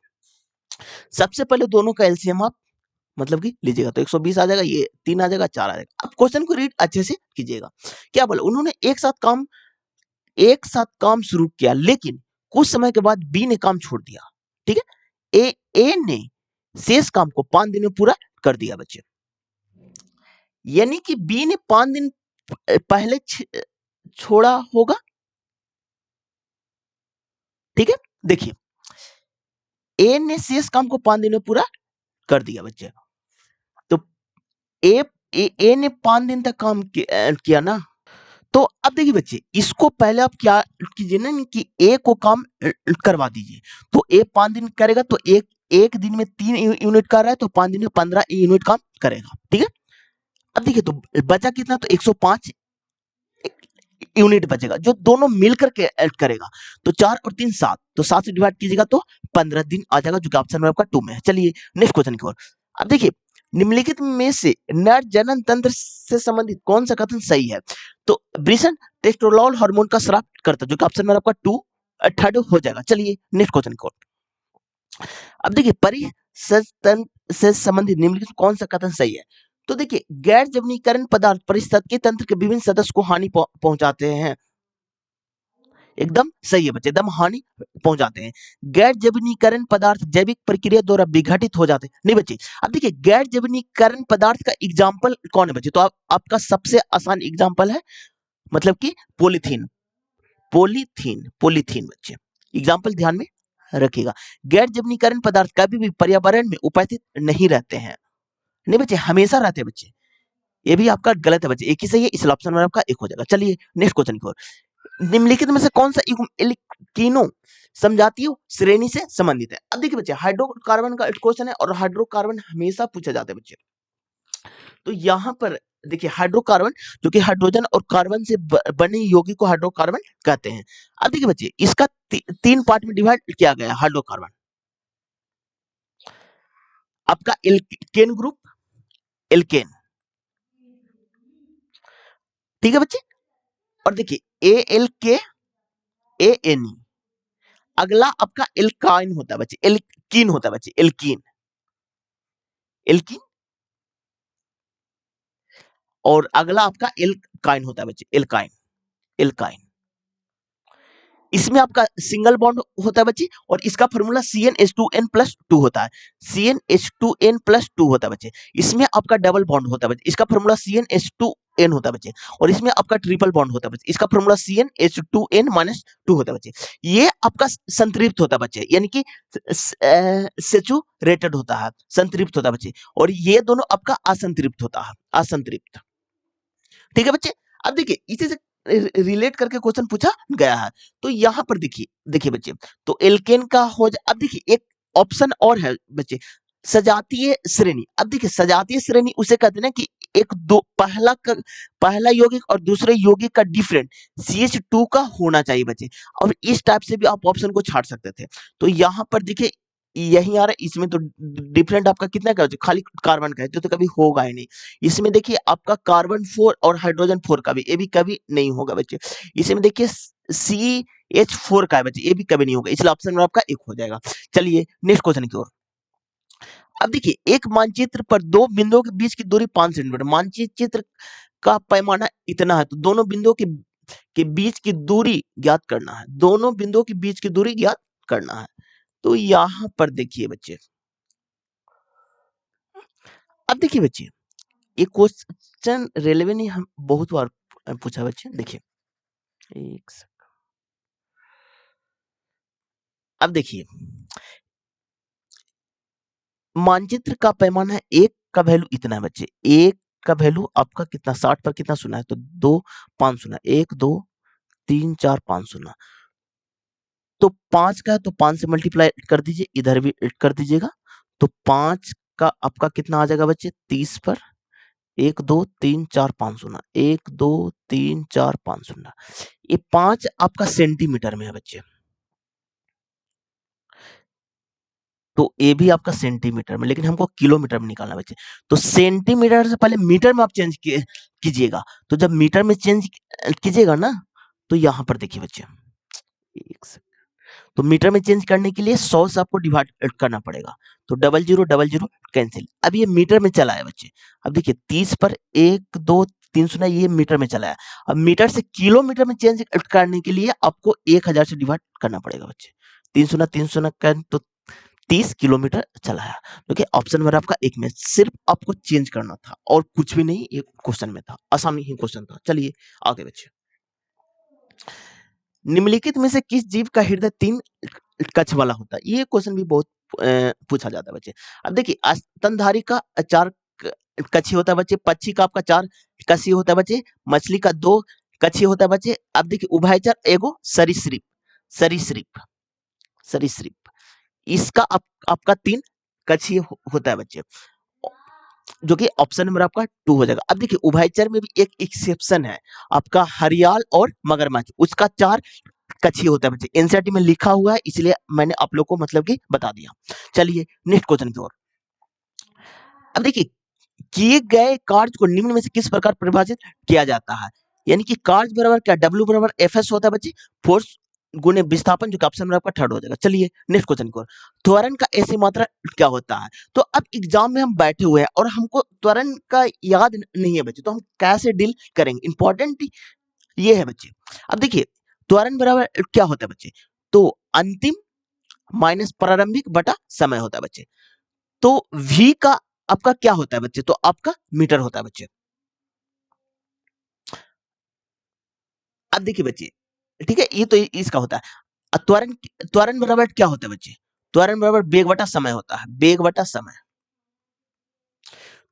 सबसे पहले दोनों का एलसीएम आप मतलब कि लीजिएगा, तो 120 आ जाएगा, ये 3 आ जाएगा, 4 आ जाएगा। अब क्वेश्चन को रीड अच्छे से कीजिएगा। क्या बोला, उन्होंने एक साथ काम शुरू किया, लेकिन कुछ समय के बाद बी ने काम छोड़ दिया। ठीक है, ए ने शेष काम को 5 दिन में पूरा कर दिया बच्चे। यानी कि बी ने 5 दिन पहले छोड़ा होगा। ठीक है, देखिए, ए ने शेष काम को 5 दिन में पूरा कर दिया बच्चे। तो ए ए ने 5 दिन तक काम किया ना। तो अब देखिए बच्चे, इसको पहले आप क्या कीजिए ना, कि ए को काम करवा दीजिए। तो ए 5 दिन करेगा, तो एक दिन में 3 यूनिट कर रहा है, तो 5 दिन में 15 यूनिट काम करेगा। ठीक है, अब देखिए, तो बचा कितना, तो 105 यूनिट बचेगा, जो दोनों मिलकर के ऐड करेगा। तो 4 और 3 7, तो 7 से डिवाइड कीजिएगा तो 15 दिन आ जाएगा, जो कि ऑप्शन नंबर आपका 2 में है। चलिए नेक्स्ट क्वेश्चन की ओर। अब देखिए, निम्नलिखित में से नर जनन तंत्र से संबंधित कौन सा कथन सही है। तो वृषण टेस्टोस्टेरोन हार्मोन का स्राव करता है, जो कि ऑप्शन नंबर आपका 2 थर्ड हो जाएगा। चलिए नेक्स्ट क्वेश्चन की ओर। अब देखिए, परिसंचरण से संबंधित निम्नलिखित कौन सा कथन सही है। तो देखिए, गैर जवनीकरण पदार्थ परिसंचरण के तंत्र के विभिन्न सदस्य को हानि पहुंचाते हैं। एकदम सही है बच्चे, एकदम हानि पहुंचाते हैं। गैर जैविकीकरण पदार्थ जैविक प्रक्रिया द्वारा विघटित हो जाते हैं। नहीं बच्चे, अब देखिए गैर जैविकीकरण पदार्थ का एग्जाम्पल कौन है बच्चे? तो आपका सबसे आसान एग्जाम्पल है मतलब कि पॉलीथीन। पॉलीथीन पॉलीथीन बच्चे, एग्जाम्पल ध्यान में रखिएगा। गैर जैविकीकरण पदार्थ कभी भी पर्यावरण में उपस्थित नहीं रहते हैं। नहीं बच्चे, हमेशा रहते हैं बच्चे। ये भी आपका गलत है बच्चे, एक ही सही है, इसलिए ऑप्शन नंबर आपका एक हो जाएगा। चलिए नेक्स्ट क्वेश्चन की ओर। निम्नलिखित में से कौन सा युग्म एल्कीनो समजातीयों श्रेणी से संबंधित है? अब देखिए बच्चे, हाइड्रोकार्बन का क्वेश्चन है और हाइड्रोकार्बन हमेशा पूछा जाता है बच्चे। तो यहाँ पर देखिए हाइड्रोकार्बन जो कि हाइड्रोजन और कार्बन से बने यौगिक को हाइड्रोकार्बन कहते हैं। अब देखिए बच्चे, इसका तीन पार्ट में डिवाइड किया गया है हाइड्रोकार्बन। आपका एल्केन ग्रुप, एल्केन, ठीक है बच्चे। और देखिए ए एल के ए एन ई, अगला आपका एल्काइन होता है बच्चे, एल्कीन होता है बच्चे, एल्कीन, एल्कीन। और अगला आपका एल्काइन होता है बच्चे, एल्काइन, एल्काइन। इसमें आपका सिंगल बॉन्ड होता है बच्चे और इसका फॉर्मूला CnH2n+2 होता है। CnH2n+2 होता है बच्चे। इसमें आपका डबल बॉन्ड होता है बच्चे, इसका फॉर्मूला CnH2n होता है बच्चे। और इसमें आपका ट्रिपल बॉन्ड होता है बच्चे, इसका फॉर्मूला CnH2n-2 होता है बच्चे। ये आपका संतृप्त होता है बच्चे, यानी कि सेचुरेटेड होता है, संतृप्त होता है बच्चे। और ये दोनों आपका असंतृप्त होता है, असंतृप्त। ठीक है बच्चे। अब देखिए इसी से रिलेट करके क्वेश्चन पूछा गया है। तो यहाँ पर देखिए, देखिए बच्चे, तो एल्केन का हो अब देखिए एक ऑप्शन और है बच्चे, सजातीय श्रेणी। अब देखिए सजातीय श्रेणी उसे कहते हैं ना कि एक दो पहला यौगिक और दूसरे यौगिक का डिफरेंट CH2 का होना चाहिए बच्चे। और इस टाइप से भी आप ऑप्शन को छाट सकते थे। तो यहाँ पर देखिए यही आ रहा है, इसमें तो डिफरेंट आपका कितना का खाली कार्बन का है, तो कभी होगा ही नहीं। इसमें देखिए आपका कार्बन 4 और हाइड्रोजन 4 का भी, ये भी कभी नहीं होगा बच्चे। इसमें देखिए CH4 का है बच्चे, ये भी कभी नहीं होगा, इसलिए ऑप्शन में आपका एक हो जाएगा। चलिए नेक्स्ट क्वेश्चन की ओर। अब देखिए एक मानचित्र पर दो बिंदुओं के बीच की दूरी 5 सेंटीमीटर, मानचित्र का पैमाना इतना है, तो दोनों बिंदुओं के बीच की दूरी ज्ञात करना है, दोनों बिंदुओं के बीच की दूरी ज्ञात करना है। तो यहां पर देखिए बच्चे, अब देखिए बच्चे, ये क्वेश्चन रेलवे ने हम बहुत बार पूछा बच्चे। देखिए एक अब देखिए मानचित्र का पैमाना है, एक का वैल्यू इतना है बच्चे, एक का वैल्यू आपका कितना 60 पर कितना सुना है, तो 2 5 सुना, 1 2 3 4 5 सुना। तो 5 का है तो 5 से मल्टीप्लाई कर दीजिए, इधर भी कर दीजिएगा। तो 5 का आपका कितना आ जाएगा बच्चे 30 पर 1 2 3 4 5 सुना, 1 2 3 4 5 सुना। ये 5 आपका सेंटीमीटर में है बच्चे, तो ये भी आपका सेंटीमीटर में, लेकिन हमको किलोमीटर में निकालना बच्चे। तो सेंटीमीटर से पहले मीटर में आप चेंज कीजिएगा। तो जब मीटर में चेंज कीजिएगा ना, तो यहाँ पर देखिए बच्चे, एक सेकंड, तो मीटर में चेंज करने के लिए 100 से आपको डिवाइड करना पड़ेगा। तो 0000 कैंसिल। अब ये मीटर में चला है बच्चे। अब देखिए 30 पर 1 2 3 सुना, ये मीटर में चला है। अब मीटर से किलोमीटर में चेंज करने के लिए आपको 1000 से डिवाइड करना पड़ेगा बच्चे। 3 सुना तो 30 किलोमीटर चला है। क्योंकि ऑप्शन नंबर आपका एक में सिर्फ आपको चेंज करना था और कुछ भी नहीं, ये क्वेश्चन में था, आसान ही क्वेश्चन था। चलिए आगे बच्चे। निम्नलिखित में से किस जीव का हृदय 3 कक्ष वाला होता है? ये क्वेश्चन भी बहुत पूछा जाता है बच्चे। अब देखिए स्तनधारी का 4 कक्षीय होता है बच्चे, पक्षी का आपका 4 कक्षीय होता है बच्चे, मछली का 2 कक्षीय होता है बच्चे। अब देखिए उभयचर एगो सरीसृप, सरीसृप, सरीसृप, इसका आपका 3 कक्षीय होता है बच्चे, जो कि ऑप्शन नंबर आपका 2 हो जाएगा। अब देखिए उभयचर में भी एक एक्सेप्शन है, आपका हरियाल और मगरमच्छ, उसका 4 कक्षीय होता है बच्चे। एनसीईआरटी में लिखा हुआ है, इसलिए मैंने आप लोग को मतलब कि बता दिया। चलिए नेक्स्ट क्वेश्चन की ओर। अब देखिए किए गए कार्य को निम्न में से किस प्रकार परिभाषित किया जाता है? यानी कि कार्य बराबर क्या, W बराबर FS होता है बच्चे, फोर्स गुने विस्थापन, जो कि ऑप्शन में आपका थर्ड हो जाएगा। चलिए नेक्स्ट क्वेश्चन की ओर। त्वरण का ऐसी मात्रा क्या होता है? तो अब एग्जाम में हम बैठे हुए हैं और हमको त्वरण का याद नहीं है बच्चे, तो हम कैसे डील करेंगे? इंपॉर्टेंट ये है बच्चे। अब देखिए त्वरण बराबर क्या होता है बच्चे? तो अंतिम माइनस प्रारंभिक बटा समय होता है बच्चे। तो v का आपका क्या होता है बच्चे? तो आपका मीटर होता है बच्चे। अब देखिए बच्चे, ठीक है, ये तो इसका होता है। त्वरण त्वरण बराबर क्या होता है बच्चे? त्वरण बराबर वेग बटा समय होता है, वेग बटा समय।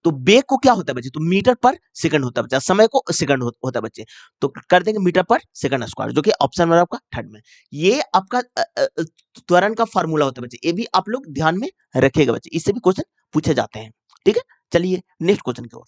तो वेग को क्या होता है बच्चे? तो मीटर पर सेकंड होता है बच्चा, समय को सेकंड होता है बच्चे। तो कर देंगे मीटर पर सेकंड स्क्वायर, जो कि ऑप्शन नंबर आपका थर्ड में। ये आपका त्वरण का फार्मूला होता है बच्चे, ये भी आप लोग ध्यान में रखिएगा बच्चे, इससे भी क्वेश्चन पूछे जाते हैं। ठीक है, चलिए नेक्स्ट क्वेश्चन की ओर।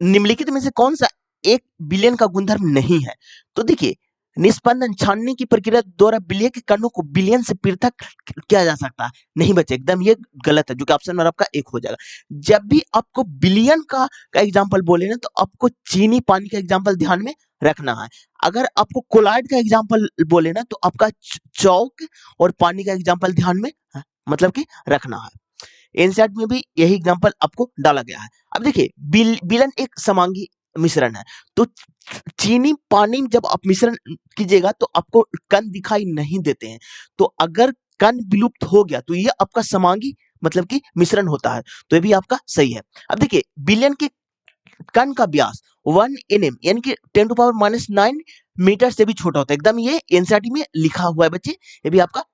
निम्नलिखित में से कौन सा एक विलयन का गुणधर्म नहीं है? तो देखिए, निस्पंदन छानने की प्रक्रिया द्वारा विलय के कणों को विलयन से पृथक किया जा सकता है। नहीं बच्चे, एकदम ये गलत है, जो कि ऑप्शन नंबर आपका एक हो जाएगा। जब भी आपको विलयन का एग्जांपल बोले ना, तो आपको चीनी पानी का एग्जांपल ध्यान में रखना है। अगर आपको कोलाइड का एग्जांपल बोले ना, तो आपका चौक और पानी का एग्जांपल ध्यान में मतलब कि रखना है। एनसीईआरटी में भी यही एग्जांपल आपको डाला गया है। अब देखिए, विलन एक समांगी मिश्रण है। तो चीनी पानी में जब आप मिश्रण कीजिएगा, तो आपको कण दिखाई नहीं देते हैं। तो अगर कण विलुप्त हो गया, तो ये आपका समांगी मतलब कि मिश्रण होता है। तो ये भी आपका सही है। अब देखिए, विलयन के कण का व्यास 1 nm यानी कि 10⁻⁹ मीटर से भी छोटा होता है। एकदम ये एनसीईआरटी में लिखा हुआ है बच्चे, ये भी आपका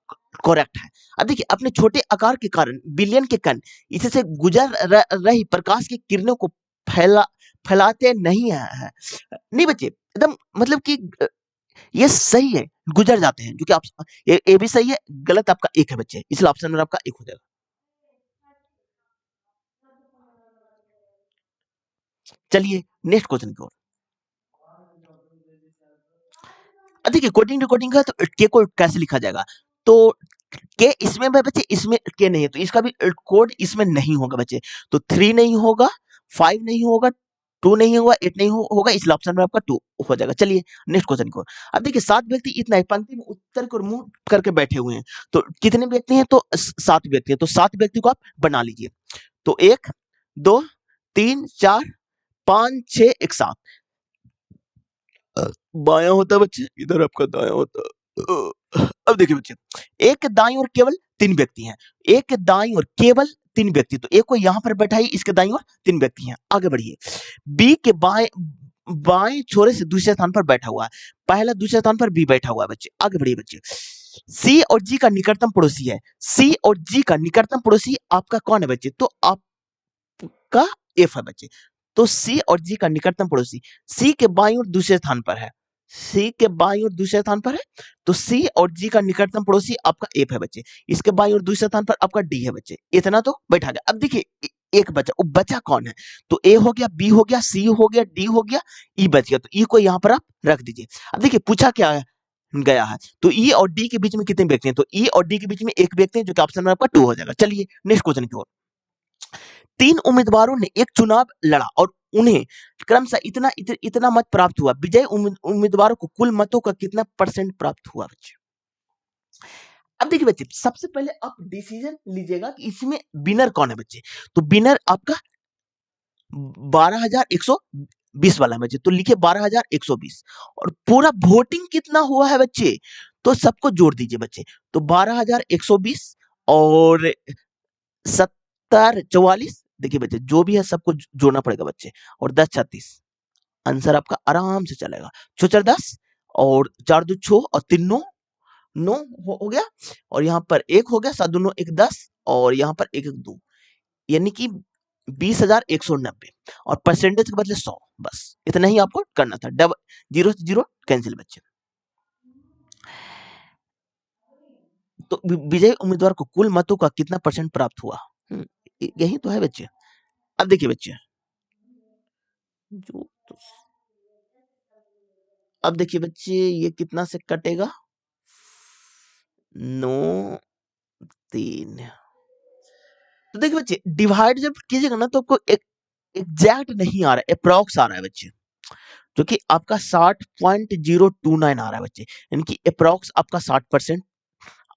करेक्ट है। अब देखिए, अपने छोटे आकार के कारण विलयन के कण इससे गुजर रही प्रकाश की किरणों को फैलाते नहीं है। नहीं बच्चे, एकदम मतलब कि ये सही है, गुजर जाते हैं, जो कि आप ये भी सही है। गलत आपका एक है बच्चे, इसलिए ऑप्शन में आपका एक हो जाएगा। चलिए नेक्स्ट क्वेश्चन की ओर। देखिए, कोडिंग डिकोडिंग का तो के को कैसे लिखा जाएगा? तो के इसमें बच्चे, इसमें के नहीं है, तो इसका भी कोड इसमें नहीं होगा बच्चे। तो 3 नहीं होगा, 5 नहीं होगा, 2 नहीं होगा, 8 नहीं होगा, इसलिए ऑप्शन में आपका 2 हो जाएगा। चलिए नेक्स्ट क्वेश्चन को। अब देखिए, 7 व्यक्ति इतना एक पंक्ति में उत्तर की ओर मुंह करके बैठे हुए हैं। तो कितने व्यक्ति हैं? तो 7 व्यक्ति हैं। तो 7 व्यक्ति को आप बना लीजिए। तो 1 2 3 4 5 6 1 7 बायां होता है बच्चे, इधर आपका दायां होता है। अब देखिए बच्चे, एक दाईं ओर केवल 3 व्यक्ति हैं। एक दाईं ओर केवल 3 व्यक्ति, तो एक को यहां पर बैठाइए, इसके दाईं ओर 3 व्यक्ति हैं। आगे बढ़िए। बी के बाएं बाएं छोरे से दूसरे स्थान पर बैठा हुआ है। पहला दूसरे स्थान पर बी बैठा हुआ है बच्चे। आगे बढ़िए बच्चे। सी और जी का निकटतम पड़ोसी है। सी और जी का निकटतम पड़ोसी आपका कौन है बच्चे? तो आपका एफ है बच्चे। तो सी और जी का निकटतम पड़ोसी सी के बाईं ओर दूसरे स्थान पर है। सी के बाईं ओर दूसरे स्थान पर है। तो सी और जी का निकटतम पड़ोसी आपका एफ है बच्चे। इसके बाईं ओर दूसरे स्थान पर आपका डी है बच्चे। इतना तो बैठा गया। अब देखिए, एक बचा, वो बचा कौन है? तो ए हो गया, बी हो गया, सी हो गया, डी हो गया, ई बच गया। तो ई को यहाँ पर आप रख दीजिए। अब देखिए, पूछा क्या है गया है, तो ई और डी के बीच में कितने व्यक्ति हैं? तो ई और डी के बीच में एक व्यक्ति है, जो कि ऑप्शन में आपका 2 हो जाएगा। चलिए नेक्स्ट क्वेश्चन की ओर। 3 उम्मीदवारों ने एक चुनाव लड़ा और उन्हें क्रमशः इतना मत प्राप्त हुआ। विजयी उम्मीदवारों को कुल मतों का कितना परसेंट प्राप्त हुआ बच्चे? अब देखिए बच्चे, सबसे पहले आप डिसीजन लीजिएगा कि इसमें विनर कौन है बच्चे। तो विनर आपका 12,120 वाला है बच्चे। तो लिखिए 12,120। और पूरा वोटिंग कितना हुआ है बच्चे? तो सबको जोड़ दीजिए बच्चे। तो 12,120 और 70 44, देखिए बच्चे, जो भी है सबको जोड़ना पड़ेगा बच्चे। और 10 36, आंसर आपका आराम से चलेगा। 4 4 10 और 4 2 6 और 3 9 9 हो गया। और यहाँ पर 1 हो गया, 7 2 9 1 10 और यहाँ पर 1 1 2, यानी कि 20,190। और परसेंटेज के बदले 100, बस इतना ही आपको करना था। डबल जीरो से जीरो कैंसिल बच्चे। तो विजयी उम्मीदवार को कुल मतों का कितना परसेंट प्राप्त हुआ? यही तो है बच्चे। अब देखिए बच्चे, जो तो अब देखिए बच्चे, ये कितना से कटेगा? 9 3। तो देखिए बच्चे, डिवाइड जब कीजिएगा ना, तो आपको एक एग्जैक्ट नहीं आ रहा है, अप्रॉक्स आ रहा है बच्चे, जो कि आपका 60.029 आ रहा है बच्चे। यानी कि अप्रॉक्स आपका 60%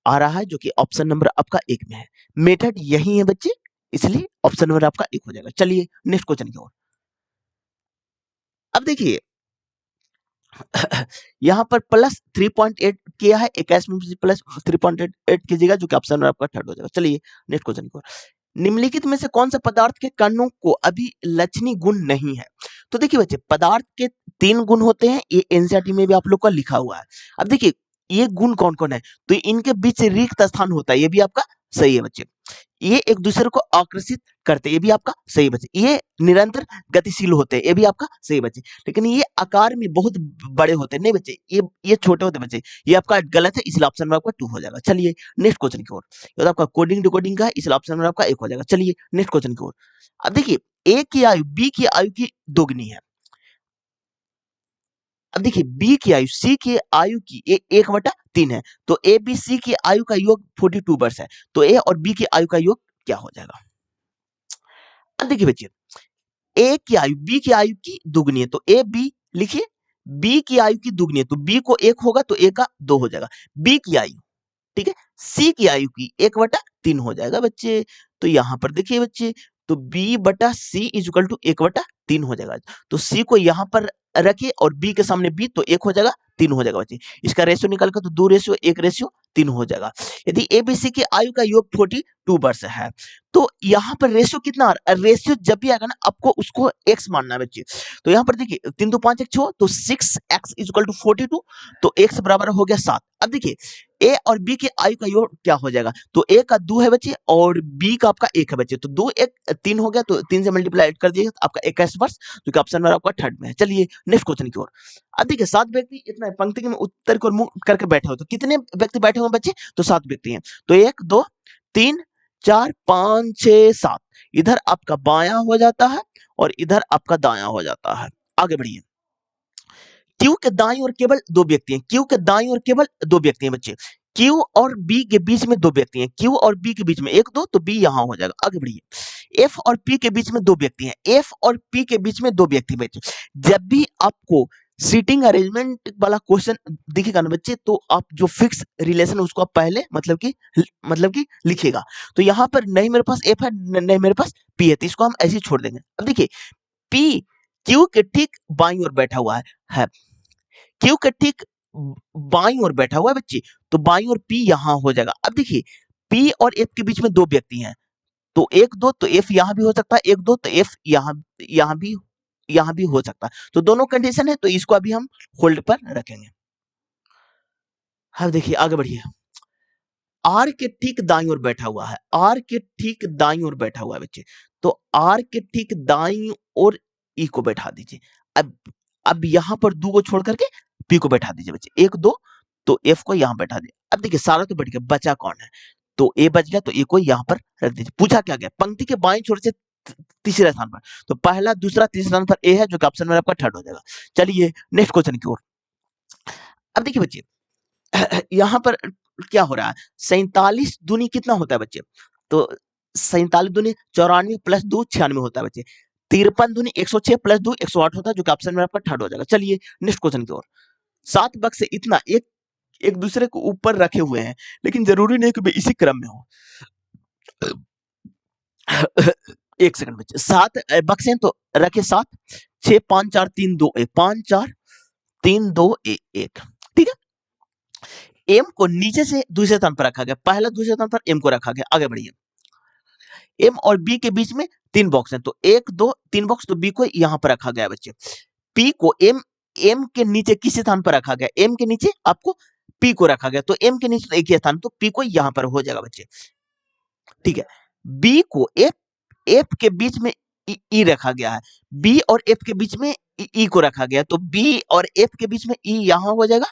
आ रहा है, जो कि ऑप्शन नंबर आपका एक में है। मेथड यही है बच्चे, इसलिए ऑप्शन नंबर आपका एक हो जाएगा। चलिए नेक्स्ट क्वेश्चन की ओर। अब देखिए, यहाँ पर प्लस 3.8 किया है, 21 में प्लस 3.8 कीजिएगा, जो कि ऑप्शन में आपका थर्ड हो जाएगा। चलिए नेक्स्ट क्वेश्चन की ओर। निम्नलिखित में से कौन सा पदार्थ के कणों को अभिलक्षणी गुण नहीं है? तो देखिए बच्चे, पदार्थ के 3 गुण होते हैं, ये एनसीईआरटी में भी आप लोग का लिखा हुआ है। अब देखिए ये गुण कौन कौन है, तो इनके बीच रिक्त स्थान होता है, ये भी आपका सही है बच्चे। ये एक दूसरे को आकर्षित करते हैं, ये भी आपका सही बच्चे। ये निरंतर गतिशील होते हैं, ये भी आपका सही बच्चे। लेकिन ये आकार में बहुत बड़े होते हैं, नहीं बच्चे, ये छोटे होते हैं बच्चे, ये आपका गलत है, इसलिए ऑप्शन में आपका 2 हो जाएगा। चलिए नेक्स्ट क्वेश्चन की ओर। ये तो आपका कोडिंग डिकोडिंग का है, इसलिए ऑप्शन में आपका 1 हो जाएगा। चलिए नेक्स्ट क्वेश्चन की ओर। अब देखिए ए की आयु बी की आयु की दोगुनी है। अब देखिए बी की आयु सी की आयु की 1/3 है, तो ए बी सी की आयु का योग 42 वर्ष है, तो ए और बी की आयु का योग क्या हो जाएगा? अब देखिए बच्चे, ए की आयु बी की आयु की दुगनी है, तो ए बी लिखिए, बी की आयु की दुगनी है, तो बी को 1 होगा तो ए का 2 हो जाएगा। बी की आयु, ठीक है, सी की आयु की 1/3 हो जाएगा बच्चे। तो यहां पर देखिए बच्चे, तो बी बटा सी इज इक्वल टू 1/3 हो जाएगा। तो सी को यहां पर रखिए और बी के सामने बी, तो 1 हो जाएगा, 3 हो जाएगा बच्चे। इसका रेशियो निकाल कर तो 2:1:3 हो जाएगा। यदि ए बी सी की आयु का योग 42 वर्ष है, तो यहाँ पर रेशियो कितना आ रहा है? रेशियो जब भी आएगा ना, आपको उसको x मानना है बच्चे। तो यहाँ पर देखिए 3 2 5 1 6, तो 6x इज इक्वल टू 42, तो x बराबर हो गया 7। अब देखिए ए और बी के आयु का योग क्या हो जाएगा? तो ए का 2 है बच्चे और बी का आपका 1 है बच्चे, तो 2 1 3 हो गया, तो 3 से मल्टीप्लाई कर दिए तो आपका 21 वर्ष, जो कि ऑप्शन में आपका थर्ड में है। चलिए नेक्स्ट क्वेश्चन की ओर। अब देखिए 7 व्यक्ति इतना पंक्ति में उत्तर को मुंह करके बैठे हो, तो कितने व्यक्ति बैठे हुए बच्चे? तो 7 व्यक्ति हैं। तो 1 2 3 4 5 6 7, इधर आपका बायां हो जाता है और इधर आपका दायां हो जाता है। आगे बढ़िए। क्यू के दाईं ओर केवल 2 व्यक्ति हैं, क्यू के दाईं ओर केवल 2 व्यक्ति हैं बच्चे। क्यू और बी के बीच में 2 व्यक्ति हैं, क्यू और बी के बीच में 1 2, तो बी यहां हो जाएगा। आगे बढ़िए। एफ और पी के बीच में 2 व्यक्ति हैं, एफ और पी के बीच में 2 व्यक्ति बच्चे। जब भी आपको सीटिंग अरेंजमेंट वाला क्वेश्चन दिखेगा ना बच्चे, तो आप जो फिक्स रिलेशन है उसको आप पहले मतलब कि लिखेगा। तो यहाँ पर नहीं मेरे पास एफ है, नहीं मेरे पास पी है, तो इसको हम ऐसे ही छोड़ देंगे। अब देखिए पी क्यू के ठीक बाईं ओर बैठा हुआ है, क्यू के ठीक बाईं ओर बैठा हुआ है बच्चे, तो बाईं ओर पी यहां हो जाएगा। अब देखिए पी और एफ के बीच में 2 व्यक्ति हैं, तो 1 2, तो एफ यहां भी हो सकता है, 1 2, तो एफ यहां भी हो सकता है। तो दोनों कंडीशन है, तो इसको अभी हम होल्ड पर रखेंगे। अब देखिए आगे बढ़िए। आर के ठीक दाईं ओर बैठा हुआ है, आर के ठीक दाईं ओर बैठा हुआ है बच्चे, तो आर के ठीक दाईं ओर ई को बैठा दीजिए। अब अब यहां पर 2 को छोड़ करके पी को बैठा दीजिए बच्चे, 1 2, तो एफ को यहां बैठा दिए। अब देखिए सारा तो बैठ गया, बचा कौन है? तो ए बच गया, तो ए को यहां पर रख दीजिए। पूछा क्या गया? पंक्ति के बाईं छोर से तीसरे स्थान पर, तो पहला दूसरा तीसरा स्थान पर ए है, जो कि ऑप्शन में आपका थर्ड हो जाएगा। चलिए नेक्स्ट क्वेश्चन की ओर। अब देखिए बच्चे, यहाँ पर क्या हो रहा है? 47 दूनी कितना होता है बच्चे? तो 47 दूनी 94 प्लस 2 96 होता है बच्चे। 53 दूनी 106 प्लस 2 108 होता है, जो कि ऑप्शन में आपका थर्ड हो जाएगा। चलिए नेक्स्ट क्वेश्चन की ओर। 7 बक्से इतना एक एक दूसरे को ऊपर रखे हुए हैं, लेकिन जरूरी नहीं कि वे इसी क्रम में हो। एक सेकंड बच्चे, 7 बक्से हैं, तो रखे 7 6 5 4 3 2 1 5 4 3 2 1, ठीक है। एम को नीचे से दूसरे स्थान पर रखा गया, पहला दूसरे स्थान पर एम को रखा गया। आगे बढ़िए। एम और बी के बीच में 3 बॉक्स हैं, तो 1 2 3 बॉक्स, तो बी को यहां पर रखा गया बच्चे। पी को एम के नीचे किस स्थान पर रखा गया? एम के नीचे आपको पी को रखा गया, तो एम के नीचे तो एक ही स्थान, तो पी को यहां पर हो जाएगा बच्चे, ठीक है। बी को एफ एफ के बीच में ई रखा गया है, बी और एफ के बीच में ई को रखा गया, तो बी और एफ के बीच में ई यहां हो जाएगा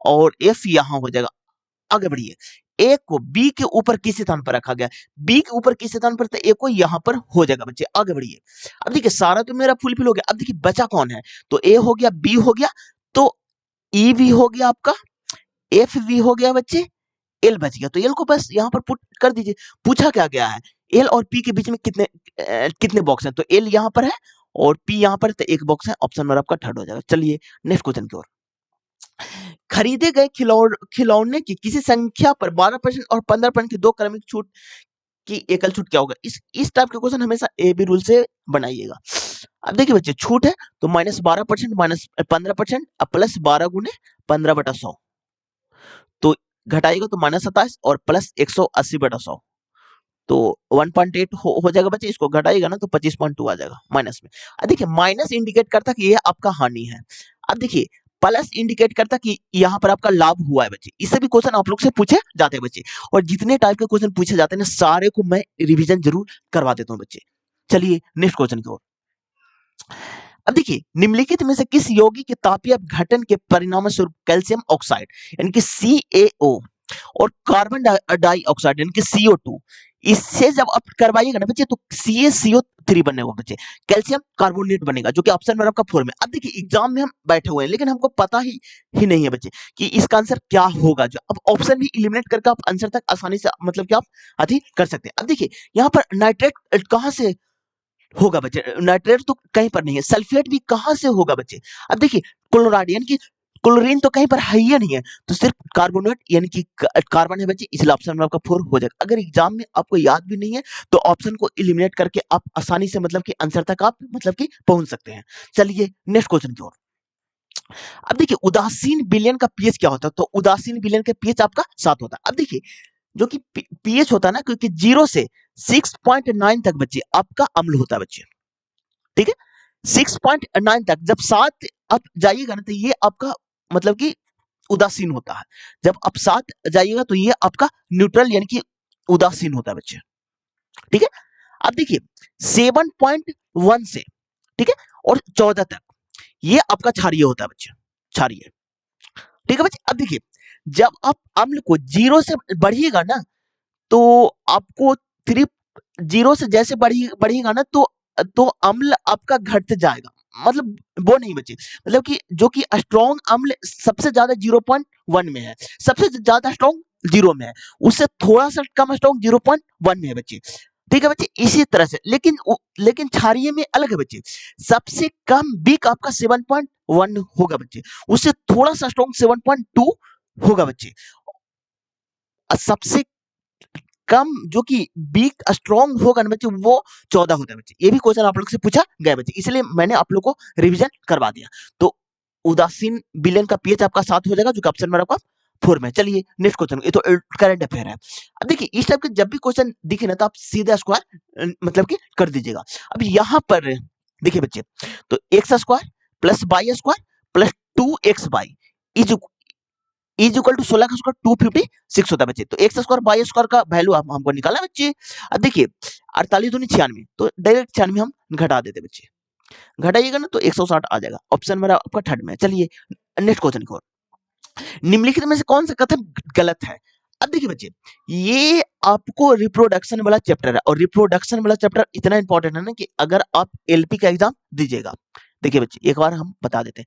और एफ यहां हो जाएगा। आगे बढ़िए। ए को बी के ऊपर किस स्थान पर रखा गया? बी के ऊपर किस स्थान पर? तो ए को यहां पर हो जाएगा बच्चे। आगे बढ़िए। अब देखिए सारा तो मेरा फुलफिल हो गया। अब देखिए बचा कौन है? तो ए हो गया, बी हो गया, तो ई भी हो गया आपका, एफ भी हो गया बच्चे, एल बच गया। तो एल को बस यहां पर पुट कर दीजिए। पूछा क्या गया है? एल और पी के बीच में कितने बॉक्स हैं? तो एल यहां पर है और पी यहां पर है, तो एक बॉक्स है, ऑप्शन नंबर आपका थर्ड हो जाएगा। चलिए नेक्स्ट क्वेश्चन की ओर। खरीदे गए खिलौने की किसी संख्या पर 12% और 15% की 2 क्रमिक छूट की एकल छूट क्या होगा? इस टाइप के क्वेश्चन हमेशा ए बी रूल से बनाइएगा। अब देखिए बच्चे छूट है तो -12% -15% अब +12 गुने 15/100 तो घटाइएगा तो -27 और +180/100 तो 1.8 हो जाएगा बच्चे। इसको घटाइएगा ना तो 25.2 आ जाएगा माइनस में। अब देखिए माइनस इंडिकेट करता कि ये आपका हानि है। अब देखिए प्लस इंडिकेट करता कि यहाँ पर आपका लाभ हुआ है बच्चे। इससे भी क्वेश्चन आप लोग से पूछे जाते हैं बच्चे, और जितने टाइप के क्वेश्चन पूछे जाते हैं ना सारे को मैं रिवीजन जरूर करवा देता हूँ बच्चे। चलिए नेक्स्ट क्वेश्चन की ओर। अब देखिए निम्नलिखित में से किस यौगिक के तापीय अपघटन के परिणाम स्वरूप कैल्शियम ऑक्साइड यानी कि CaO और कार्बन डाइऑक्साइड यानी कि CO2 इससे जब आप करवाइएगा ना बच्चे तो CaCO3 बनेगा बच्चे, कैल्शियम कार्बोनेट बनेगा, जो कि ऑप्शन नंबर आपका 4 में। अब देखिए एग्जाम में हम बैठे हुए हैं लेकिन हमको पता ही नहीं है बच्चे कि इसका आंसर क्या होगा। जो अब ऑप्शन भी एलिमिनेट करके आप आंसर तक आसानी से मतलब कि आप अति कर सकते हैं। अब देखिए यहाँ पर नाइट्रेट कहाँ से होगा बच्चे, नाइट्रेट तो कहीं पर नहीं है, सल्फेट भी कहां से होगा बच्चे। अब देखिए क्लोराइड यानी कि क्लोरीन तो कहीं पर है ही नहीं है, तो सिर्फ कार्बोनेट यानी कि कार्बन है बच्चे, इसलिए ऑप्शन में आपका 4 हो जाएगा। अगर एग्जाम में आपको याद भी नहीं है तो ऑप्शन को एलिमिनेट करके आप आसानी से मतलब कि आंसर तक आप मतलब कि पहुंच सकते हैं। चलिए नेक्स्ट क्वेश्चन की ओर। अब देखिए उदासीन विलयन का पीएच क्या होता है, तो उदासीन विलयन का पीएच आपका 7 होता है। अब देखिए जो कि पीएच होता है ना, क्योंकि 0 से 6.9 तक बच्चे आपका अम्ल होता है बच्चे, ठीक है। 6.9 तक जब 7 आप जाइएगा ना तो ये आपका मतलब कि उदासीन होता है। जब आप 7 जाइएगा तो ये आपका न्यूट्रल यानी कि उदासीन होता है बच्चे, ठीक है। अब देखिए 7.1 से, ठीक है, और 14 तक ये आपका क्षारीय होता है बच्चे, क्षारीय, ठीक है बच्चे। अब देखिए जब आप अम्ल को 0 से बढ़िएगा ना तो आपको 3 0 से जैसे बढ़ेगा ना तो अम्ल आपका घटते जाएगा। मतलब वो नहीं बचे, मतलब कि जो कि स्ट्रॉन्ग अम्ल सबसे ज्यादा 0.1 में है, सबसे ज्यादा स्ट्रॉन्ग 0 में है, उससे थोड़ा सा कम स्ट्रॉन्ग 0.1 में है बच्चे, ठीक है बच्चे। इसी तरह से लेकिन क्षारीय में अलग है बच्चे, सबसे कम वीक आपका 7.1 होगा बच्चे, उससे थोड़ा सा स्ट्रॉन्ग 7.2 होगा बच्चे, और सबसे कम जो कि वीक स्ट्रॉन्ग होगा ना बच्चे वो 14 होता है बच्चे। ये भी क्वेश्चन आप लोग से पूछा गया बच्चे, इसलिए मैंने आप लोग को रिवीजन करवा दिया। तो उदासीन विलयन का पीएच आपका 7 हो जाएगा, जो कि ऑप्शन नंबर आपका 4 में। चलिए नेक्स्ट क्वेश्चन, ये तो करंट अफेयर है। अब देखिए इस टाइप के जब भी क्वेश्चन दिखे ना तो आप सीधा स्क्वायर मतलब कि कर दीजिएगा। अब यहाँ पर देखिए बच्चे, तो x square plus y square plus 2xy is equal to 16 का स्क्वायर 256 होता है बच्चे। तो एक्स स्क्वायर बाई स्क्वायर का वैल्यू हमको निकालना है बच्चे। अब देखिए 48 दूनी 96, तो डायरेक्ट 96 हम घटा देते बच्चे, घटाइएगा ना तो 160 आ जाएगा। ऑप्शन मेरा आपका थर्ड में। चलिए नेक्स्ट क्वेश्चन की ओर। निम्नलिखित में से कौन सा कथन गलत है। अब देखिए बच्चे ये आपको रिप्रोडक्शन वाला चैप्टर है, और रिप्रोडक्शन वाला चैप्टर इतना इंपॉर्टेंट है ना कि अगर आप एलपी का एग्जाम दीजिएगा, देखिए बच्चे एक बार हम बता देते हैं,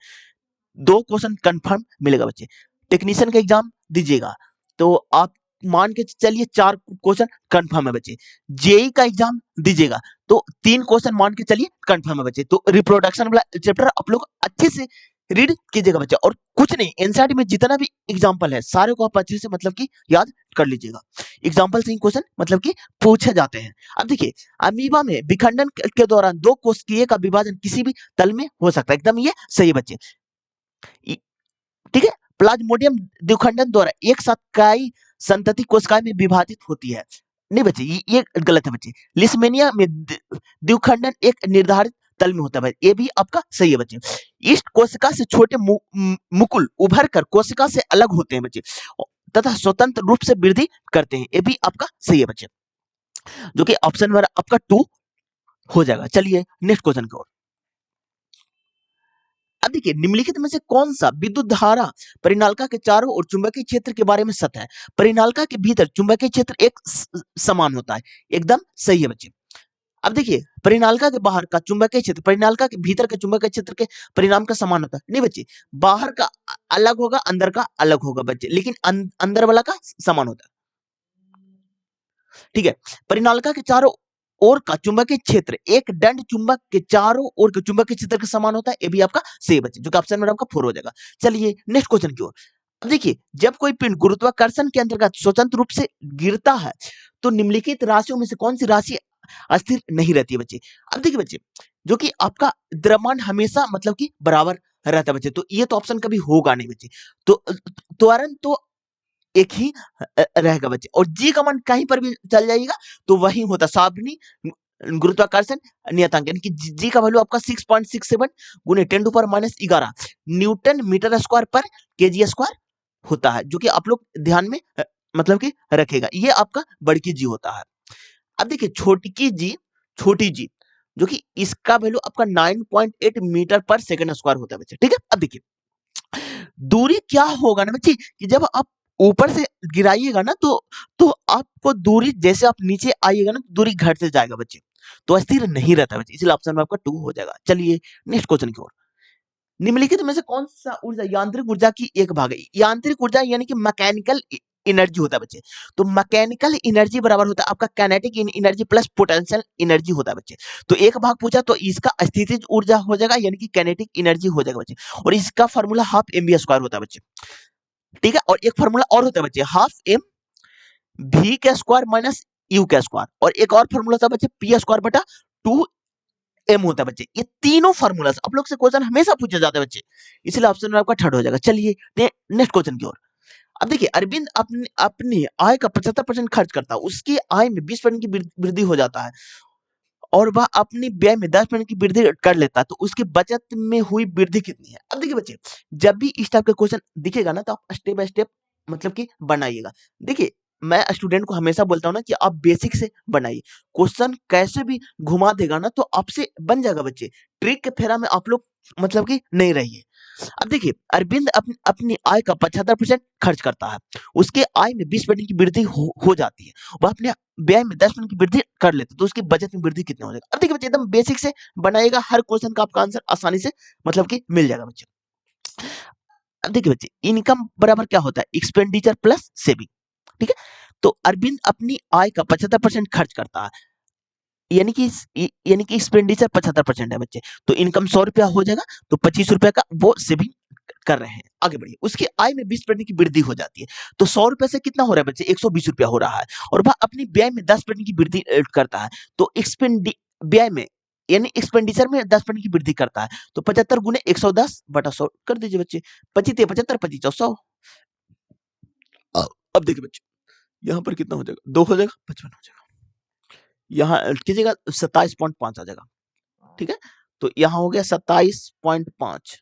2 क्वेश्चन कंफर्म मिलेगा बच्चे। टेक्नीशियन का एग्जाम दीजिएगा तो आप मान के चलिए 4 क्वेश्चन कंफर्म है बच्चे। जेई का एग्जाम दीजिएगा तो 3 क्वेश्चन मान के चलिए कंफर्म है बच्चे। तो रिप्रोडक्शन वाला चैप्टर आप लोग अच्छे से रीड कीजिएगा बच्चे, और कुछ नहीं एनसीईआरटी में जितना भी एग्जाम्पल है सारे को आप अच्छे से मतलब कि याद कर लीजिएगा। एग्जाम्पल से ही क्वेश्चन मतलब कि पूछे जाते हैं। अब देखिए अमीबा में विखंडन के दौरान 2 कोशिकीय का विभाजन किसी भी तल में हो सकता है, एकदम ये सही है बच्चे, ठीक है। प्लाज्मोडियम द्विखंडन द्वारा एक साथ कई संतति कोशिकाएं में विभाजित होती है, नहीं बच्चे ये गलत है बच्चे। लिस्मेनिया में द्विखंडन एक निर्धारित तल में होता है, ये भी आपका सही है बच्चे। इष्ट कोशिका से छोटे मुकुल उभर कर कोशिका से अलग होते हैं बच्चे तथा स्वतंत्र रूप से वृद्धि करते हैं, ये भी आपका सही है बच्चे, जो कि ऑप्शन नंबर आपका 2 हो जाएगा। चलिए नेक्स्ट क्वेश्चन की ओर। अब देखिए निम्नलिखित में से कौन सा विद्युत धारा परिनालिका के चारों ओर चुंबकीय क्षेत्र के बारे में सत्य है। परिनालिका के भीतर चुंबकीय क्षेत्र एक समान होता है, एकदम सही है बच्चे। अब देखिए परिनालिका के बाहर का चुंबकीय क्षेत्र परिनालिका के भीतर के चुंबकीय क्षेत्र के परिणाम का समान होता है, नहीं बच्चे, बाहर का अलग होगा अंदर का अलग होगा बच्चे, लेकिन अंदर वाला का समान होता है, ठीक है। परिनालिका के चारों ओर का चुंबकीय क्षेत्र एक दंड चुंबक के चारों ओर के चुंबकीय क्षेत्र के समान होता है, ये भी आपका सही बच्चे, जो कि ऑप्शन में आपका 4 हो जाएगा। चलिए नेक्स्ट क्वेश्चन की ओर। अब देखिए जब कोई पिंड गुरुत्वाकर्षण के अंतर्गत स्वतंत्र रूप से गिरता है तो निम्नलिखित राशियों में से कौन सी राशि अस्थिर नहीं रहती है बच्चे। अब देखिए बच्चे, जो कि आपका द्रव्यमान हमेशा मतलब कि बराबर रहता है बच्चे, तो ये तो ऑप्शन कभी होगा नहीं बच्चे। तो त्वरण तो एक ही रहेगा बच्चे, और जी का मान कहीं पर भी चल जाएगा तो वही होता साबनी गुरुत्वाकर्षण नियतांक, यानी कि जी का वैल्यू आपका 6.67 गुने 10⁻⁻11 न्यूटन मीटर स्क्वायर पर केजी स्क्वायर होता है, जो कि आप लोग ध्यान में मतलब कि रखेगा। ये आपका बड़की जी होता है। अब देखिए छोटी जी जो कि इसका वैल्यू आपका 9.8 मीटर पर सेकंड स्क्वायर होता है बच्चे, ठीक है। अब देखिए दूरी क्या होगा ना बच्चे, कि जब आप ऊपर से गिराइएगा ना तो आपको दूरी, जैसे आप नीचे आइएगा ना दूरी घटते जाएगा बच्चे, तो अस्थिर नहीं रहता बच्चे, इसलिए ऑप्शन में आपका 2 हो जाएगा। चलिए नेक्स्ट क्वेश्चन की ओर। निम्नलिखित में से कौन सा ऊर्जा यांत्रिक ऊर्जा की एक भाग है? यांत्रिक ऊर्जा यानी कि मैकेनिकल एनर्जी होता है बच्चे। तो मैकेनिकल एनर्जी बराबर होता है आपका kinetic energy plus potential energy होता है बच्चे। तो एक भाग पूछा तो इसका स्थितिज ऊर्जा हो जाएगा, यानी कि काइनेटिक एनर्जी हो जाएगा बच्चे, और इसका formula half M B square होता है बच्चे, ठीक है। और एक फार्मूला और होता है बच्चे, हाफ एम भी के स्क्वायर माइनस यू के स्क्वायर, और एक और फार्मूला होता है बच्चे पी स्क्वायर बटा 2 एम होता है बच्चे। ये तीनों फार्मूला आप लोग से क्वेश्चन हमेशा पूछे जाते हैं बच्चे, इसलिए ऑप्शन में आपका थर्ड हो जाएगा। चलिए नेक्स्ट क्वेश्चन की ओर। अब देखिए अरविंद अपनी अपनी आय का 75% खर्च करता है, उसकी आय में 20% की वृद्धि हो जाता है, और वह अपनी व्यय में 10% की वृद्धि कर लेता है, तो उसकी बचत में हुई वृद्धि कितनी है? अब देखिए बच्चे, जब भी इस टाइप का क्वेश्चन दिखेगा ना तो आप स्टेप बाय स्टेप मतलब कि बनाइएगा। देखिए मैं स्टूडेंट को हमेशा बोलता हूँ ना कि आप बेसिक से बनाइए, क्वेश्चन कैसे भी घुमा देगा ना तो आपसे बन जाएगा बच्चे, ट्रिक के फेरा में आप लोग मतलब कि नहीं रहिए। अब देखिए अरविंद अपनी आय का 75% खर्च करता है, उसके आय में 20% की वृद्धि हो जाती है, वह अपने व्यय में 10% की वृद्धि कर लेते हैं, तो उसकी बचत में वृद्धि कितनी हो जाएगा? अब देखिए बच्चे एकदम बेसिक से बनाइएगा, हर क्वेश्चन का आपका आंसर आसानी से मतलब कि मिल जाएगा बच्चे। अब देखिए बच्चे इनकम बराबर क्या होता है? एक्सपेंडिचर प्लस सेविंग, ठीक है। तो अरविंद अपनी आय का 75% खर्च करता है, यानी कि एक्सपेंडिचर 75% है बच्चे, तो इनकम 100 रुपया हो जाएगा, तो 25 रुपया का वो सेविंग कर रहे हैं। आगे बढ़िए, उसकी आय में 20% की वृद्धि हो जाती है, तो 100 रुपए से कितना हो रहा है बच्चे? 120 रुपया हो रहा है, और वह अपनी व्यय में 10% की वृद्धि करता है, तो व्यय में यानी एक्सपेंडिचर में 10% की वृद्धि करता है, तो 75 गुने 110 बटा 100 कर दीजिए बच्चे, 25 75 25 100। अब देखिए बच्चे यहाँ पर कितना हो जाएगा? 2 हो जाएगा, 55 हो जाएगा, यहाँ कीजिएगा 27.5 आ जाएगा, ठीक है। तो यहाँ हो गया 27.5।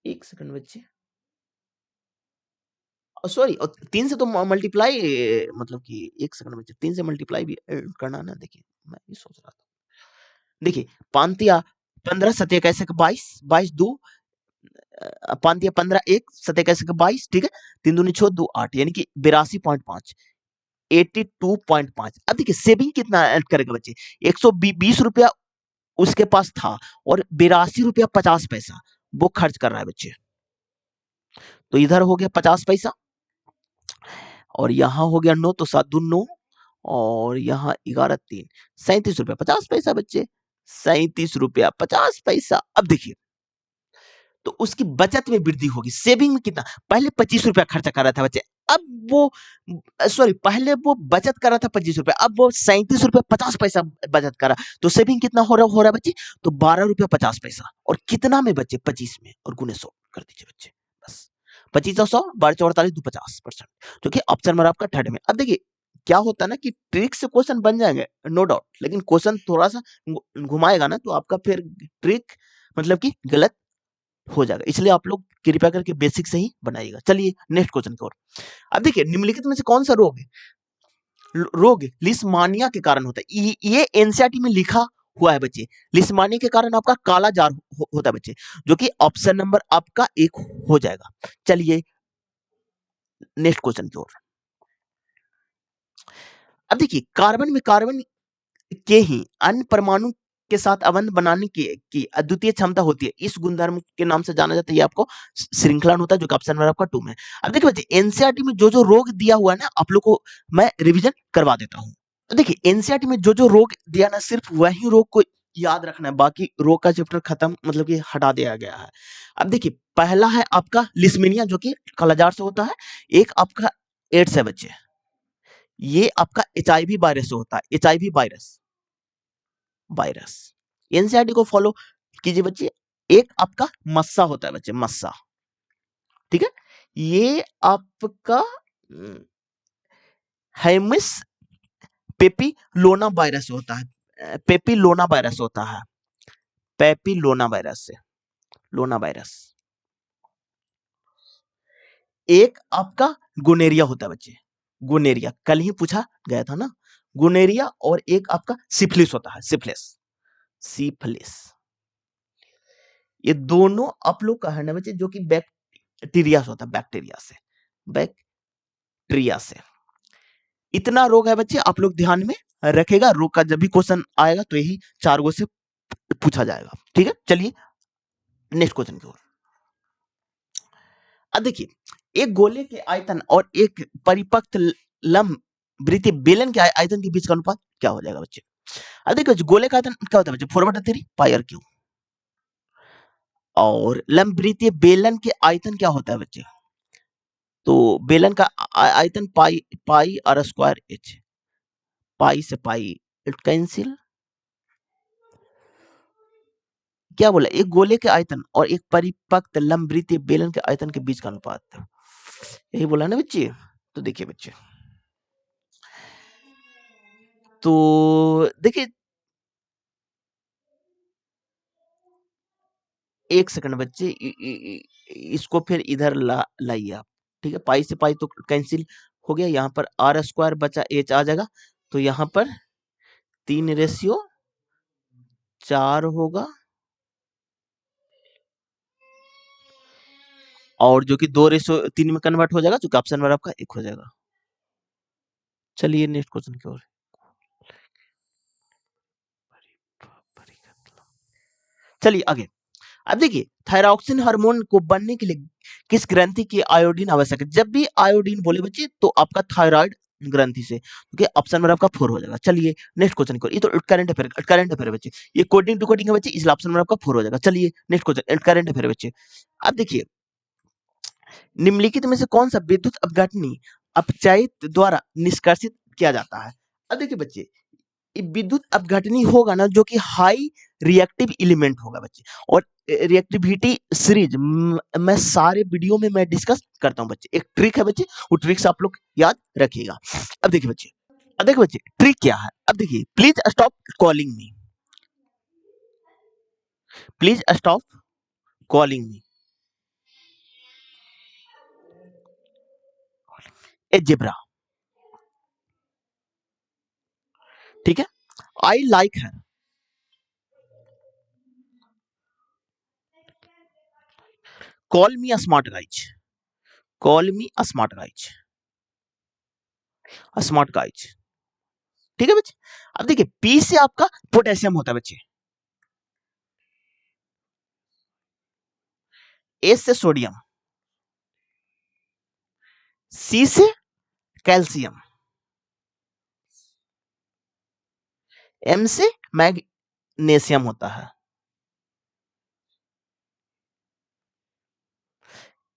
एक सेकंड बच्चे, सॉरी, और 3 से तो मल्टीप्लाई मतलब कि एक सेकंड बच्चे, 3 से मल्टीप्लाई भी करना ना, देखिए मैं भी सोच रहा था। देखिए 5 15 7 कैसे 22 22 2 5 15 1 7 कैसे 22, ठीक है। 3 दूनी 6 2 8, यानी कि 82.5 82.5। अब देखिए सेविंग कितना ऐड करेगा बच्चे? 120 रुपया उसके पास था, और 82 रुपया 50 पैसा वो खर्च कर रहा है बच्चे, तो इधर हो गया 50 पैसा, और यहाँ हो गया 9, तो 7 दूनी 9, और यहाँ 11 3 37 रुपया 50 पैसा बच्चे, 37 रुपया 50 पैसा। अब देखिए तो उसकी बचत में वृद्धि होगी, सेविंग में कितना? पहले 25 रुपया खर्चा कर रहा था बच्चे, अब वो सॉरी पहले वो बचत कर रहा था 25 रुपया, अब वो 37 रुपया 50 पैसा बचत कर रहा, तो सेविंग कितना हो रहा है बच्चे? तो 12 रुपया 50 पैसा, और कितना में बच्चे? 25 में, और गुने 100 कर दीजिए बच्चे, बस 25 और 100 12 48 2 50%, जो कि ऑप्शन में आपका थर्ड में। अब देखिए क्या होता है ना कि ट्रिक से क्वेश्चन बन जाएंगे नो डाउट, लेकिन क्वेश्चन थोड़ा सा घुमाएगा ना तो आपका फिर ट्रिक मतलब कि गलत हो जाएगा, इसलिए आप लोग कृपया करके बेसिक से ही बनाइएगा। चलिए नेक्स्ट क्वेश्चन की ओर। अब देखिए निम्नलिखित में से कौन सा रोग लिस्मानिया के कारण होता है? ये एनसीईआरटी में लिखा हुआ है बच्चे, लिस्मानिया के कारण आपका काला जार होता है बच्चे, जो कि ऑप्शन नंबर आपका 1 हो जाएगा। चलिए नेक्स्ट क्वेश्चन की ओर। अब देखिए कार्बन के ही अन्य परमाणु के साथ अबंध बनाने की अद्वितीय क्षमता होती है, इस गुणधर्म के नाम से जाना जाता है, ये आपको श्रृंखलन होता है, जो कि ऑप्शन नंबर आपका 2 में। अब देखिए बच्चे एनसीईआरटी में जो रोग दिया हुआ है ना, आप लोग को मैं रिवीजन करवा देता हूँ। तो देखिए एनसीईआरटी में जो रोग दिया ना, सिर्फ वही रोग को याद रखना है, बाकी रोग का चैप्टर खत्म मतलब कि हटा दिया गया है। अब देखिए पहला है आपका लिस्मीनिया, जो कि कालाजार से होता है, एक आपका एड्स है बच्चे, ये आपका एचआईवी वायरस से होता है, एचआईवी वायरस वायरस। एनसीईआरटी को फॉलो कीजिए बच्चे। एक आपका मस्सा होता है बच्चे, मस्सा, ठीक है, ये आपका हेमिस पेपिलोना वायरस होता है, पेपिलोना वायरस होता है, पेपिलोना वायरस से, लोना वायरस। एक आपका गोनेरिया होता है बच्चे, गोनेरिया कल ही पूछा गया था ना, गोनेरिया। और एक आपका सिफिलिस होता है, सिफिलिस, सिफिलिस। ये दोनों आप लोग का है ना बच्चे, जो कि बैक्टीरिया से होता है, बैक्टीरिया से, बैक्टीरिया से। इतना रोग है बच्चे, आप लोग ध्यान में रखेगा, रोग का जब भी क्वेश्चन आएगा तो यही चार गो से पूछा जाएगा, ठीक है। चलिए नेक्स्ट क्वेश्चन की ओर। अब देखिए, एक गोले के आयतन और एक परिपक्व लंब वृत्तीय बेलन के आयतन के बीच का अनुपात क्या हो जाएगा बच्चे? अब देखिए, गोले का आयतन क्या होता है बच्चे, 4/3 पाई आर क्यूब। और लंब वृत्तीय बेलन के आयतन क्या होता है बच्चे? तो बेलन का आयतन पाई, पाई आर स्क्वायर एच, पाई से पाई इट कैंसिल। क्या बोला, एक गोले के आयतन और एक परिपक्व लंब वृत्तीय बेलन के आयतन के बीच का अनुपात, यही बोला ना बच्चे। तो देखिए बच्चे, तो देखिए, एक सेकंड बच्चे, इसको फिर इधर लाइए आप, ठीक है। पाई से पाई तो कैंसिल हो गया, यहाँ पर आर स्क्वायर बचा, एच आ जाएगा, तो यहाँ पर 3:4 होगा, और जो कि 2:3 में कन्वर्ट हो जाएगा, जो ऑप्शन नंबर आपका 1 हो जाएगा। चलिए नेक्स्ट क्वेश्चन की ओर। चलिए आगे। अब देखिए, थायरॉक्सिन हार्मोन को बनने के लिए किस ग्रंथि की आयोडीन आवश्यक है? जब भी आयोडीन बोले बच्चे तो आपका थायराइड ग्रंथि से, क्योंकि ऑप्शन नंबर आपका 4 हो जाएगा। चलिए नेक्स्ट क्वेश्चन को, ये तो करंट अफेयर, करंट अफेयर है बच्चे, ये कोडिंग टू कोडिंग है बच्चे, इसलिए ऑप्शन नंबर आपका 4 हो जाएगा। चलिए नेक्स्ट क्वेश्चन, करंट अफेयर है बच्चे। अब देखिए, निम्नलिखित में से कौन सा विद्युत अपघटनी अपचयित द्वारा निष्कासित किया जाता है? अब देखिए बच्चे, विद्युत अपघटनी होगा ना, जो कि हाई रिएक्टिव एलिमेंट होगा बच्चे, और रिएक्टिविटी सीरीज मैं सारे वीडियो में मैं डिस्कस करता हूं बच्चे। एक ट्रिक है बच्चे, वो ट्रिक से आप लोग याद रखिएगा। अब देखिए बच्चे, अब देखिए बच्चे, ट्रिक क्या है। अब देखिए, please stop calling me, please stop calling me A zebra, ठीक है। I like her, call me a smart guys, call me a smart guys, a smart guys, ठीक है बच्चे। अब देखिए, पी से आपका पोटेशियम होता है बच्चे, ए से सोडियम, सी से कैल्शियम, एम से मैग्नीशियम होता है,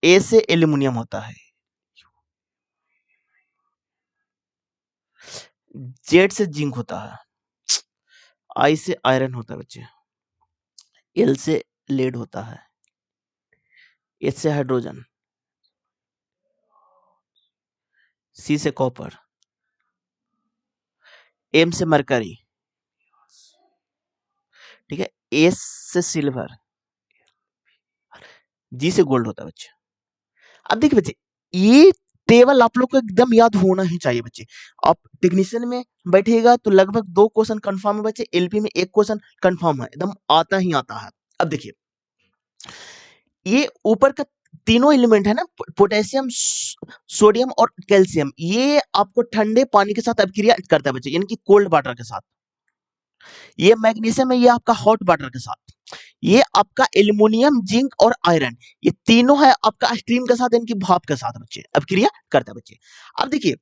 ए से एल्यूमिनियम होता है, जेड से जिंक होता है, आई से आयरन होता है बच्चे, एल से लेड होता है, एच से हाइड्रोजन, सी से कॉपर, एम से मरकरी, ठीक है, एस से सिल्वर, जी से गोल्ड होता है बच्चे। अब देखिए बच्चे, ये टेबल आप लोग को एकदम याद होना ही चाहिए बच्चे। आप टेक्नीशियन में बैठेगा तो लगभग 2 क्वेश्चन कंफर्म है बच्चे, एलपी में 1 क्वेश्चन कंफर्म है, एकदम आता ही आता है। अब देखिए, ये ऊपर का तीनों एलिमेंट है ना, पोटेशियम, सोडियम और कैल्शियम, ये आपको ठंडे पानी के साथ अभिक्रिया करता है बच्चे, यानी कि कोल्ड वाटर के साथ। ये मैग्नीशियम है, ये आपका हॉट वाटर के साथ। ये आपका एल्युमिनियम, जिंक और आयरन, ये तीनों है आपका स्टीम के साथ, यानी कि भाप के साथ बच्चे अभिक्रिया करता है बच्चे। अब देखिए,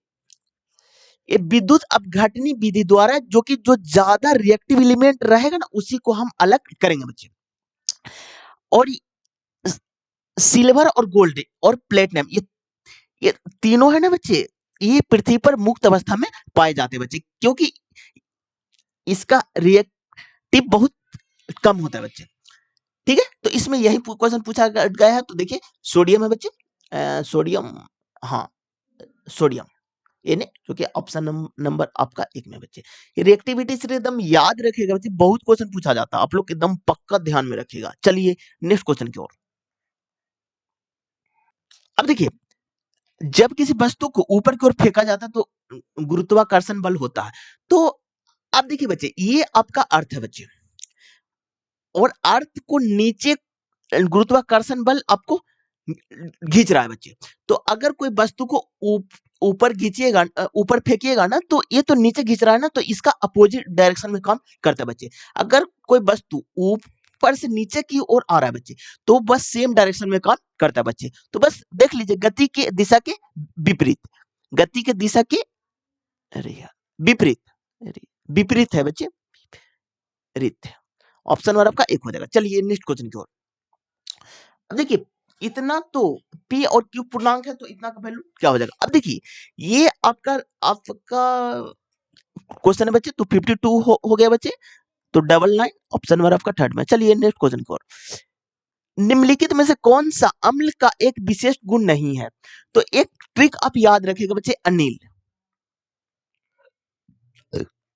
ये विद्युत अपघटनी विधि द्वारा जो ज्यादा रिएक्टिव एलिमेंट रहेगा ना, उसी को हम अलग करेंगे बच्चे। और सिल्वर और गोल्ड और प्लेटिनम, ये तीनों है ना बच्चे, ये पृथ्वी पर मुक्त अवस्था में पाए जाते हैं बच्चे, क्योंकि इसका रिएक्टिव बहुत कम होता है बच्चे। ठीक है, तो इसमें यही क्वेश्चन पूछा गया है। तो देखिए सोडियम है बच्चे, सोडियम, हाँ सोडियम यानी जो कि ऑप्शन नंबर आपका एक में बच्चे। रिएक्टिविटी से एकदम याद रखिएगा बच्चे, बहुत क्वेश्चन पूछा जाता है, आप लोग एकदम पक्का ध्यान में रखिएगा। चलिए नेक्स्ट क्वेश्चन की ओर। अब देखिए जब किसी वस्तु को ऊपर की ओर फेंका जाता है तो गुरुत्वाकर्षण बल होता है। तो अब देखिए बच्चे ये आपका अर्थ है बच्चे, और अर्थ को नीचे गुरुत्वाकर्षण बल आपको खींच रहा है बच्चे। तो अगर कोई वस्तु को ऊपर खींचिएगा, ऊपर फेंकिएगा ना, तो ये तो नीचे खींच रहा है ना, तो इसका अपोजिट डायरेक्शन में काम करता है बच्चे। अगर कोई वस्तु ऊपर से नीचे की ओर आ रहा है बच्चे, तो बस सेम डायरेक्शन में काम करता है बच्चे। तो बस देख लीजिए गति के दिशा के विपरीत, गति के दिशा के, अरे यार विपरीत, अरे विपरीत है बच्चे, विपरीत। ऑप्शन नंबर आपका एक हो जाएगा। चलिए नेक्स्ट क्वेश्चन की ओर। अब देखिए इतना तो P और Q पूर्णांक है, तो इतना का वैल्यू क्या हो जाएगा। अब देखिए ये आपका आपका क्वेश्चन है बच्चे, तो 52 हो गया बच्चे, तो 99 ऑप्शन नंबर आपका थर्ड में। चलिए नेक्स्ट क्वेश्चन की ओर। निम्नलिखित में से कौन सा अम्ल का एक विशेष गुण नहीं है। तो एक ट्रिक आप याद रखिएगा बच्चे, अनिल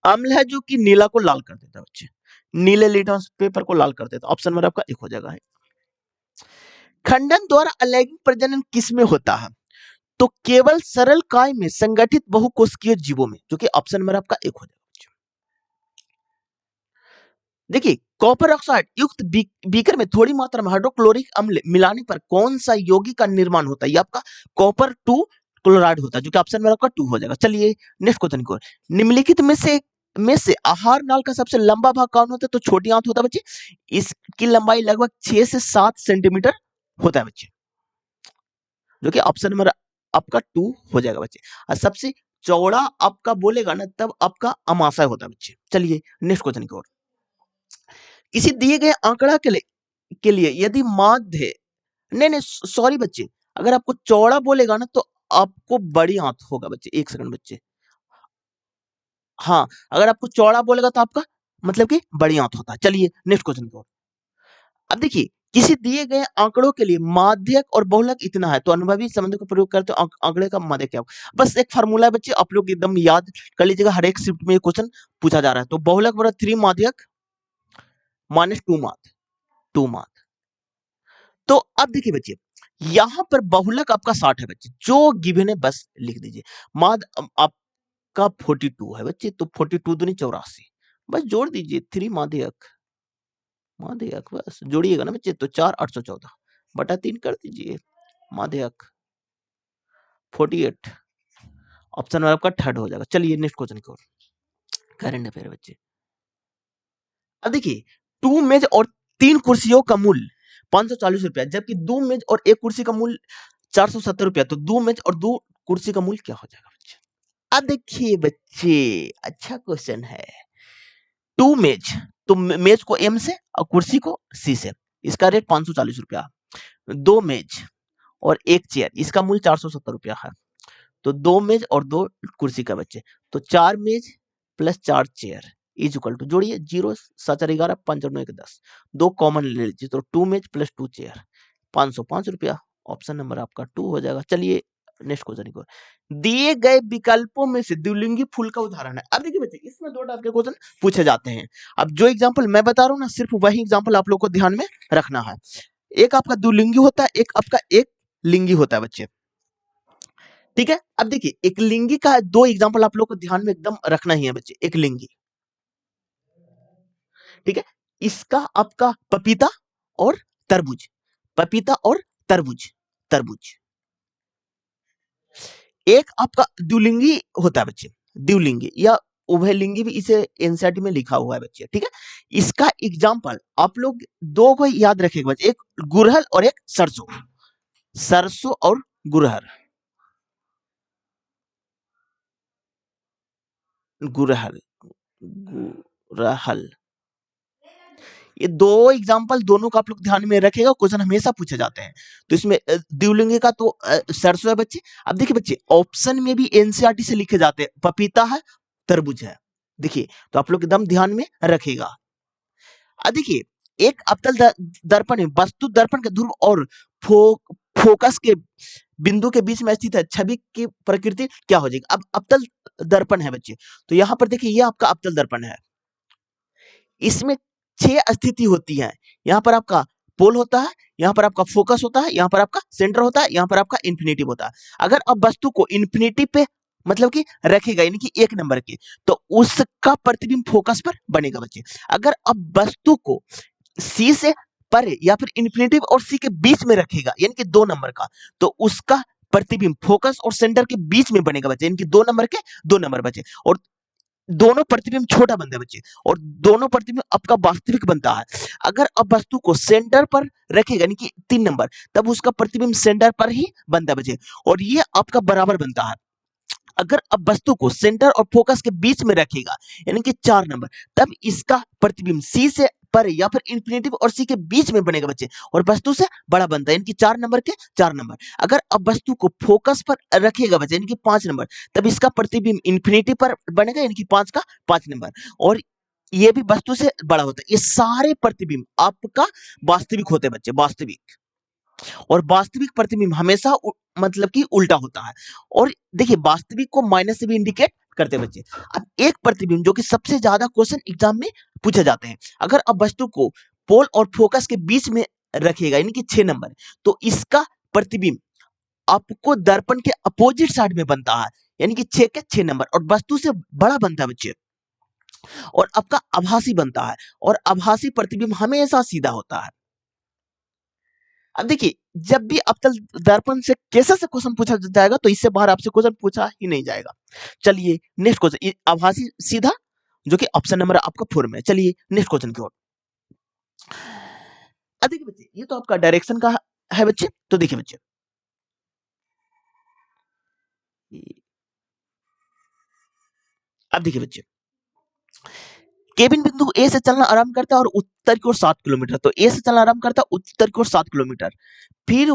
अम्ल है जो कि नीला को लाल कर देता है बच्चे, नीले लिटमस पेपर को लाल कर देता है। ऑप्शन नंबर आपका एक हो जाएगा। खंडन द्वारा अलैंगिक प्रजनन किस में होता है। तो केवल सरल काय में, संगठित बहुकोशिकीय जीवों में, जो कि ऑप्शन नंबर आपका एक हो जाएगा। देखिए कॉपर ऑक्साइड युक्त बीकर में थोड़ी मात्रा में हाइड्रोक्लोरिक अम्ल मिलाने पर कौन सा यौगिक का निर्माण होता है। ये आपका कॉपर 2 क्लोराइड होता है, जो कि ऑप्शन नंबर आपका 2 हो जाएगा। चलिए नेक्स्ट क्वेश्चन को। निम्नलिखित में से आहार नाल का सबसे लंबा भाग कौन होता है। तो छोटी आंत होता है बच्चे, इसकी लंबाई लगभग 6 से 7 सेंटीमीटर होता है बच्चे, जो कि ऑप्शन नंबर आपका 2 हो जाएगा बच्चे। और सबसे चौड़ा आपका बोलेगा ना, तब आपका अमाशय होता है बच्चे। चलिए नेक्स्ट क्वेश्चन की ओर। किसी दिए गए आंकड़ा के लिए यदि माध्य, नहीं नहीं सॉरी बच्चे, अगर आपको चौड़ा बोलेगा ना तो आपको बड़ी आंत होगा बच्चे। एक सेकंड बच्चे, हाँ अगर आपको चौड़ा बोलेगा तो आपका मतलब कि बड़ी आंत होता है। चलिए नेक्स्ट क्वेश्चन की ओर। अब देखिए किसी दिए गए आंकड़ों के लिए माध्यक और बहुलक इतना है, तो अनुभवी संबंध का प्रयोग करते हो आंकड़े का माध्यक क्या होगा। बस एक फार्मूला है बच्चे, आप लोग एकदम याद कर लीजिएगा, हर एक शिफ्ट में ये क्वेश्चन पूछा जा रहा है। तो बहुलक बराबर 3 माध्यक माइनस 2 माध्य, 2 माध्य। तो अब देखिए बच्चे यहां पर बहुलक आपका 60 है बच्चे, जो गिवन है बस लिख दीजिए। माद आपका 42 है बच्चे, तो 42 दूनी 84, बस जोड़ दीजिए 3 माध्यक, माध्यक बस जोड़िएगा ना बच्चे, तो 4 814 बटा 3 कर दीजिए, माध्यक 48 ऑप्शन आपका थर्ड हो जाएगा। चलिए नेक्स्ट क्वेश्चन की ओर। करंट अफेयर बच्चे। अब देखिए 2 मेज और 3 कुर्सियों का मूल्य 540 रुपया, जबकि 2 मेज और 1 कुर्सी का मूल्य 470 रुपया, तो 2 मेज और 2 कुर्सी का मूल्य क्या हो जाएगा बच्चे। अब देखिए बच्चे अच्छा क्वेश्चन है। 2 मेज, तो मेज को एम से और कुर्सी को सी से, इसका रेट 540 रुपया। 2 मेज और 1 चेयर, इसका मूल्य 470 रुपया है। तो 2 मेज और 2 कुर्सी का बच्चे, तो 4 मेज plus 4 chair is equal to, जोड़िए 0 7 11 5 और 9 1 10, 2 कॉमन ले लीजिए, तो 2 मेज प्लस 2 चेयर 505 रुपया। ऑप्शन नंबर आपका 2 हो जाएगा। चलिए नेक्स्ट क्वेश्चन को। दिए गए विकल्पों में से द्विलिंगी फूल का उदाहरण है। अब देखिए बच्चे इसमें 2 टाइप के क्वेश्चन पूछे जाते हैं। अब जो एग्जांपल मैं बता रहा हूं ना, सिर्फ वही एग्जांपल आप लोग को ध्यान में रखना है। एक आपका द्विलिंगी होता है, एक आपका एक लिंगी होता है बच्चे। ठीक है, अब देखिए एक लिंगी का 2 एग्जांपल आप लोग को ध्यान में एकदम रखना ही है बच्चे। एक लिंगी, ठीक है, इसका आपका पपीता और तरबूज, पपीता और तरबूज, तरबूज। एक आपका द्विलिंगी होता है बच्चे, द्विलिंगी या उभयलिंगी भी इसे एनसीईआरटी में लिखा हुआ है बच्चे। ठीक है, इसका एग्जांपल आप लोग 2 को याद रखिएगा बच्चे, एक गुड़हल और एक सरसों, सरसों और गुड़हल, गुड़हल, गुड़हल। ये दो एग्जाम्पल दोनों का आप लोग ध्यान में रखेगा, क्वेश्चन हमेशा पूछे जाते हैं। तो इसमें द्विलिंगी का तो सरसों है बच्चे। अब देखिए बच्चे, ऑप्शन में भी एनसीईआरटी से लिखे जाते हैं, पपीता है, तरबूज है। देखिए, तो आप लोग एकदम ध्यान में रखेगा। अब देखिए, एक अवतल दर्पण में वस्तु दर्पण के ध्रुव और फोकस के बिंदु के बीच में स्थित है, छवि की प्रकृति क्या हो जाएगी? अब अवतल दर्पण है बच्चे, तो यहाँ पर देखिए, ये आपका अवतल दर्पण है। इसमें 6 स्थिति होती है। यहाँ पर आपका पोल होता है, यहाँ पर आपका फोकस होता है, यहाँ पर आपका सेंटर होता है, यहाँ पर आपका इन्फिनिटिव होता है। अगर अब वस्तु को इन्फिनिटिव पे मतलब कि रखेगा, यानी कि 1 नंबर के, तो उसका प्रतिबिंब फोकस पर बनेगा बच्चे। अगर अब वस्तु को सी से परे या फिर इन्फिनिटिव और सी के बीच में रखेगा, यानी कि 2 नंबर का, तो उसका प्रतिबिंब फोकस और सेंटर के बीच में बनेगा बच्चे, यानी कि 2 नंबर के 2 नंबर बचे। और दोनों प्रतिबिंब छोटा बनता है बच्चे, और दोनों प्रतिबिंब आपका वास्तविक बनता है। अगर अब वस्तु को सेंटर पर रखेगा, यानी कि 3 नंबर, तब उसका प्रतिबिंब सेंटर पर ही बनता है बच्चे, और ये आपका बराबर बनता है। अगर अब वस्तु को सेंटर और फोकस के बीच में रखेगा, यानी कि 4 नंबर, तब इसका प्रतिबिंब सी से परे या फिर इन्फिनिटिव और सी के बीच में बनेगा बच्चे, और वस्तु से बड़ा बनता है, यानी कि 4 नंबर के 4 नंबर। अगर अब वस्तु को फोकस पर रखेगा बच्चे, यानी कि 5 नंबर, तब इसका प्रतिबिंब इन्फिनिटिव पर बनेगा, यानी कि 5 का 5 नंबर, और ये भी वस्तु से बड़ा होता है। ये सारे प्रतिबिंब आपका वास्तविक होते हैं बच्चे, वास्तविक। और वास्तविक प्रतिबिंब हमेशा मतलब कि उल्टा होता है। और देखिए, वास्तविक को माइनस से भी इंडिकेट करते हैं बच्चे। अब एक प्रतिबिंब जो कि सबसे ज्यादा क्वेश्चन एग्जाम में पूछे जाते हैं, अगर अब वस्तु को पोल और फोकस के बीच में रखेगा, यानी कि 6 नंबर, तो इसका प्रतिबिंब आपको दर्पण के अपोजिट साइड में बनता है, यानी कि 6 के 6 नंबर, और वस्तु से बड़ा बनता है बच्चे, और आपका आभासी बनता है। और आभासी प्रतिबिंब हमेशा सीधा होता है। अब देखिए, जब भी अवतल दर्पण से कैसे से क्वेश्चन पूछा जाएगा, तो इससे बाहर आपसे क्वेश्चन पूछा ही नहीं जाएगा। चलिए नेक्स्ट क्वेश्चन, आभासी सीधा, जो कि ऑप्शन नंबर आपका 4 में। चलिए नेक्स्ट क्वेश्चन की ओर। अब देखिए बच्चे, ये तो आपका डायरेक्शन का है बच्चे। तो देखिए बच्चे, अब देखिए बच्चे, केबिन बिंदु ए से चलना आरंभ करता है और उत्तर की ओर 7 किलोमीटर, तो ए से चलना आरंभ करता है उत्तर की ओर 7 किलोमीटर, फिर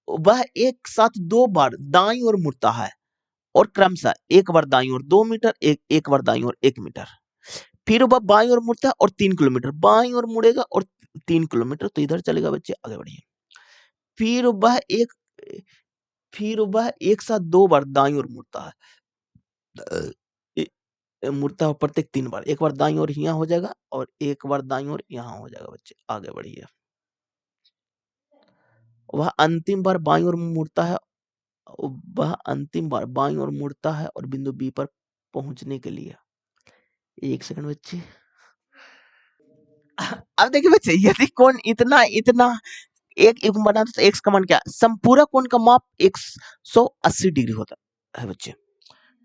वह एक साथ 2 बार दाईं ओर मुड़ता है, और क्रमशः एक बार दाईं ओर 2 मीटर, एक बार दाईं ओर 1 मीटर, फिर वह बाईं ओर मुड़ता है और 3 किलोमीटर, बाईं ओर मुड़ेगा और 3 किलोमीटर, तो इधर चलेगा बच्चे, आगे बढ़िए। फिर वह एक फिर वह एक साथ 2 बार दाईं ओर मुड़ता है, मुड़ता है प्रत्येक 3 बार, एक बार दाईं ओर यहाँ हो जाएगा और एक बार दाईं ओर यहाँ हो जाएगा बच्चे, आगे बढ़िए। वह अंतिम बार बाईं ओर मुड़ता है, वह अंतिम बार बाईं ओर मुड़ता है और बिंदु बी पर पहुंचने के लिए, 1 सेकंड बच्चे। अब देखिए बच्चे, यदि कोण इतना इतना एक युग्म बना तो एक्स का मान क्या, संपूरक कोण का माप 180 डिग्री होता है बच्चे।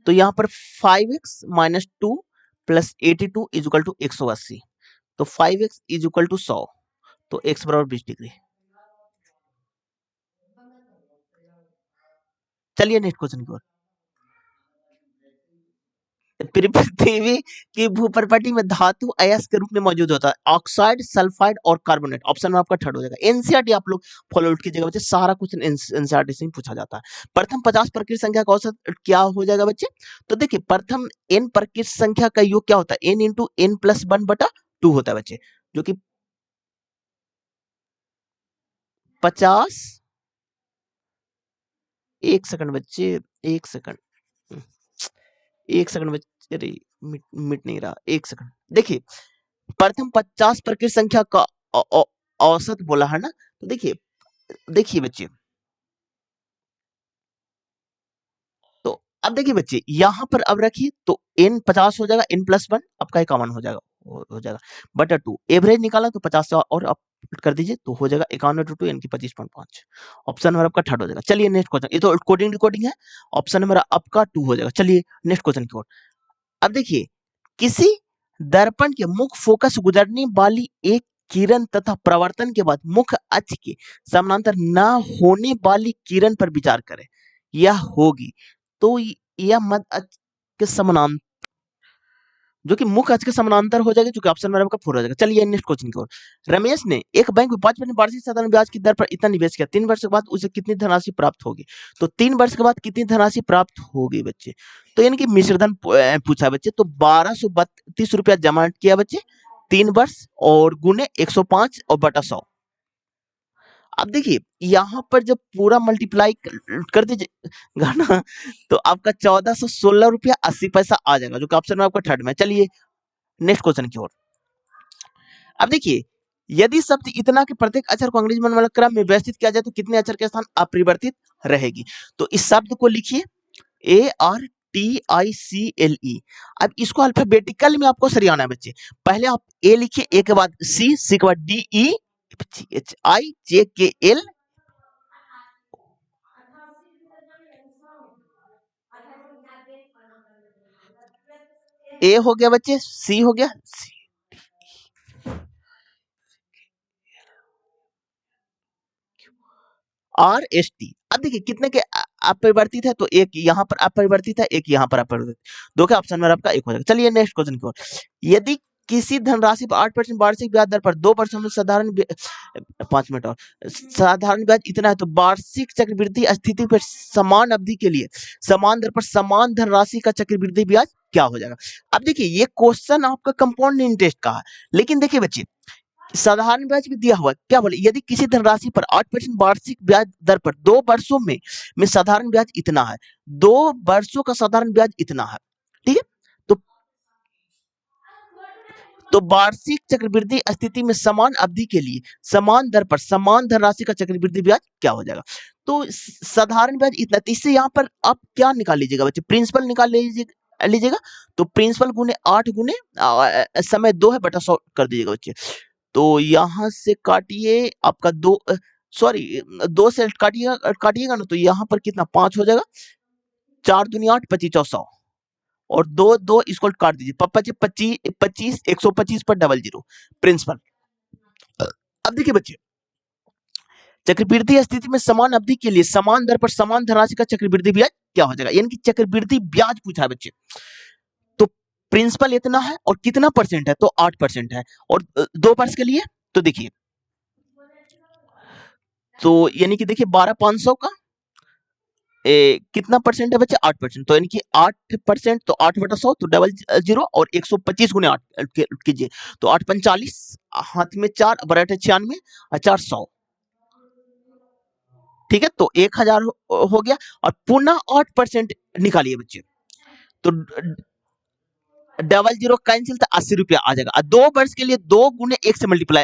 तो यहाँ पर 5x minus 2 plus 82 is equal to 180, तो 5x इज इक्वल टू 100, तो x बराबर 20 डिग्री। चलिए नेक्स्ट क्वेश्चन की ओर। पृथ्वी की भूपर्पटी में धातु अयस्क के रूप में मौजूद होता है, ऑक्साइड, सल्फाइड और कार्बोनेट। ऑप्शन में आपका थर्ड हो जाएगा। एनसीईआरटी आप लोग फॉलो आउट कीजिएगा बच्चे, सारा क्वेश्चन एनसीईआरटी से ही पूछा जाता है। प्रथम 50 प्रकृति संख्या का औसत क्या हो जाएगा बच्चे? तो देखिए, प्रथम n प्रकृति संख्या का योग क्या होता है, n इंटू n प्लस 1 बटा 2 होता है बच्चे, जो कि 50, 1 सेकंड बच्चे, 1 सेकंड, 1 सेकंड बच्चे, अरे मिट नहीं रहा, 1 सेकंड। देखिए, प्रथम 50 प्रकृति संख्या का औसत बोला है ना, तो देखिए देखिए बच्चे, तो अब देखिए बच्चे, यहां पर अब रखिए, तो n 50 हो जाएगा, n प्लस 1 आपका 51 हो जाएगा, हो जाएगा बटा 2, एवरेज निकाला तो 50 से और आप कर दीजिए, तो हो जाएगा 51 टू 2 यानी कि 25.5। ऑप्शन नंबर आपका थर्ड हो जाएगा। चलिए नेक्स्ट क्वेश्चन, ये तो कोडिंग डिकोडिंग है, ऑप्शन नंबर आपका 2 हो जाएगा। चलिए नेक्स्ट क्वेश्चन की ओर। अब देखिए, किसी दर्पण के मुख्य फोकस से गुजरने वाली एक किरण तथा प्रवर्तन के बाद मुख्य अक्ष के समानांतर न होने वाली किरण पर विचार करें, यह होगी, तो यह मध्य अक्ष के समानांतर जो कि मुख्य अक्ष के समानांतर हो जाएगी, जो कि ऑप्शन नंबर आपका 4 हो जाएगा। चलिए नेक्स्ट क्वेश्चन की ओर। रमेश ने एक बैंक में 5% वार्षिक साधारण ब्याज की दर पर इतना निवेश किया, 3 वर्ष के बाद उसे कितनी धनराशि प्राप्त होगी? तो 3 वर्ष के बाद कितनी धनराशि प्राप्त होगी बच्चे? तो यानी कि मिश्रधन पूछा है बच्चे, तो 1232 रुपया जमा किया बच्चे 3 वर्ष और गुने 105 और बटा 100। अब देखिए यहाँ पर जब पूरा मल्टीप्लाई कर दीजिएगा ना, तो आपका 1416 रुपया 80 पैसा आ जाएगा, जो कि ऑप्शन में आपका थर्ड में। चलिए नेक्स्ट क्वेश्चन की ओर। अब देखिए, यदि शब्द इतना के प्रत्येक अक्षर को अंग्रेजी वर्णमाला क्रम में व्यवस्थित किया जाए तो कितने अक्षर के स्थान अपरिवर्तित रहेगी? तो इस शब्द को लिखिए ARTICLE। अब इसको अल्फाबेटिकल में आपको सरियाना है बच्चे। पहले आप ए लिखिए, ए के बाद सी, सी के बाद DEHIJKL, ए हो गया बच्चे, सी हो गया, RST। अब देखिए कितने के अपरिवर्तित है, तो एक यहाँ पर अपरिवर्तित है, एक यहाँ पर अपरिवर्तित, दो के ऑप्शन में आपका एक हो जाएगा। चलिए नेक्स्ट क्वेश्चन की ओर। यदि किसी धनराशि पर 8% वार्षिक ब्याज दर पर 2 वर्षों में साधारण 5 मिनट और साधारण ब्याज इतना है, तो वार्षिक चक्रवृद्धि स्थिति पर समान अवधि के लिए समान दर पर समान धनराशि का चक्रवृद्धि ब्याज क्या हो जाएगा? अब देखिए ये क्वेश्चन आपका कंपाउंड इंटरेस्ट का है, लेकिन देखिए बच्चे साधारण ब्याज भी दिया हुआ है। क्या बोले, यदि किसी धनराशि पर 8% वार्षिक ब्याज दर पर 2 वर्षों में साधारण ब्याज इतना है, 2 वर्षों का साधारण ब्याज इतना है, ठीक है। तो वार्षिक चक्रवृद्धि स्थिति में समान अवधि के लिए समान दर पर समान धनराशि का चक्रवृद्धि ब्याज क्या हो जाएगा? तो साधारण ब्याज इतना, तो इससे यहाँ पर आप क्या निकाल लीजिएगा बच्चे? प्रिंसिपल निकाल लीजिएगा। तो प्रिंसिपल गुने 8 गुने समय 2 है बटा 100 कर दीजिएगा बच्चे। तो यहाँ से काटिए आपका 2, सॉरी 2 से काटिएगा ना, तो यहाँ पर कितना 5 हो जाएगा, 4 दूनी 8, 25 और 100 और 2 2 इसको काट दीजिए, 25 25 125 पर 00 प्रिंसिपल। अब देखिए बच्चे, चक्रवृद्धि स्थिति में समान अवधि के लिए समान दर पर समान धनराशि का चक्रवृद्धि ब्याज क्या हो जाएगा? यानी कि चक्रवृद्धि ब्याज पूछा है बच्चे। तो प्रिंसिपल इतना है और कितना परसेंट है, तो 8% है, और 2 वर्ष के लिए तो देखिए, तो यानी कि देखिए 12,500 का कितना परसेंट है बच्चे? 8%। तो यानी कि 8%, तो 8 बटा 100 तो 00 और 125 गुने 8 कीजिए, तो 8 45, हाथ में 4 बराबर 96 और 4 100, ठीक है। तो 1000 हो गया और पुनः 8% निकालिए बच्चे, तो 00 कैंसिल, तो 80 रुपया आ जाएगा। 2 वर्ष के लिए 2 गुने 1 से मल्टीप्लाई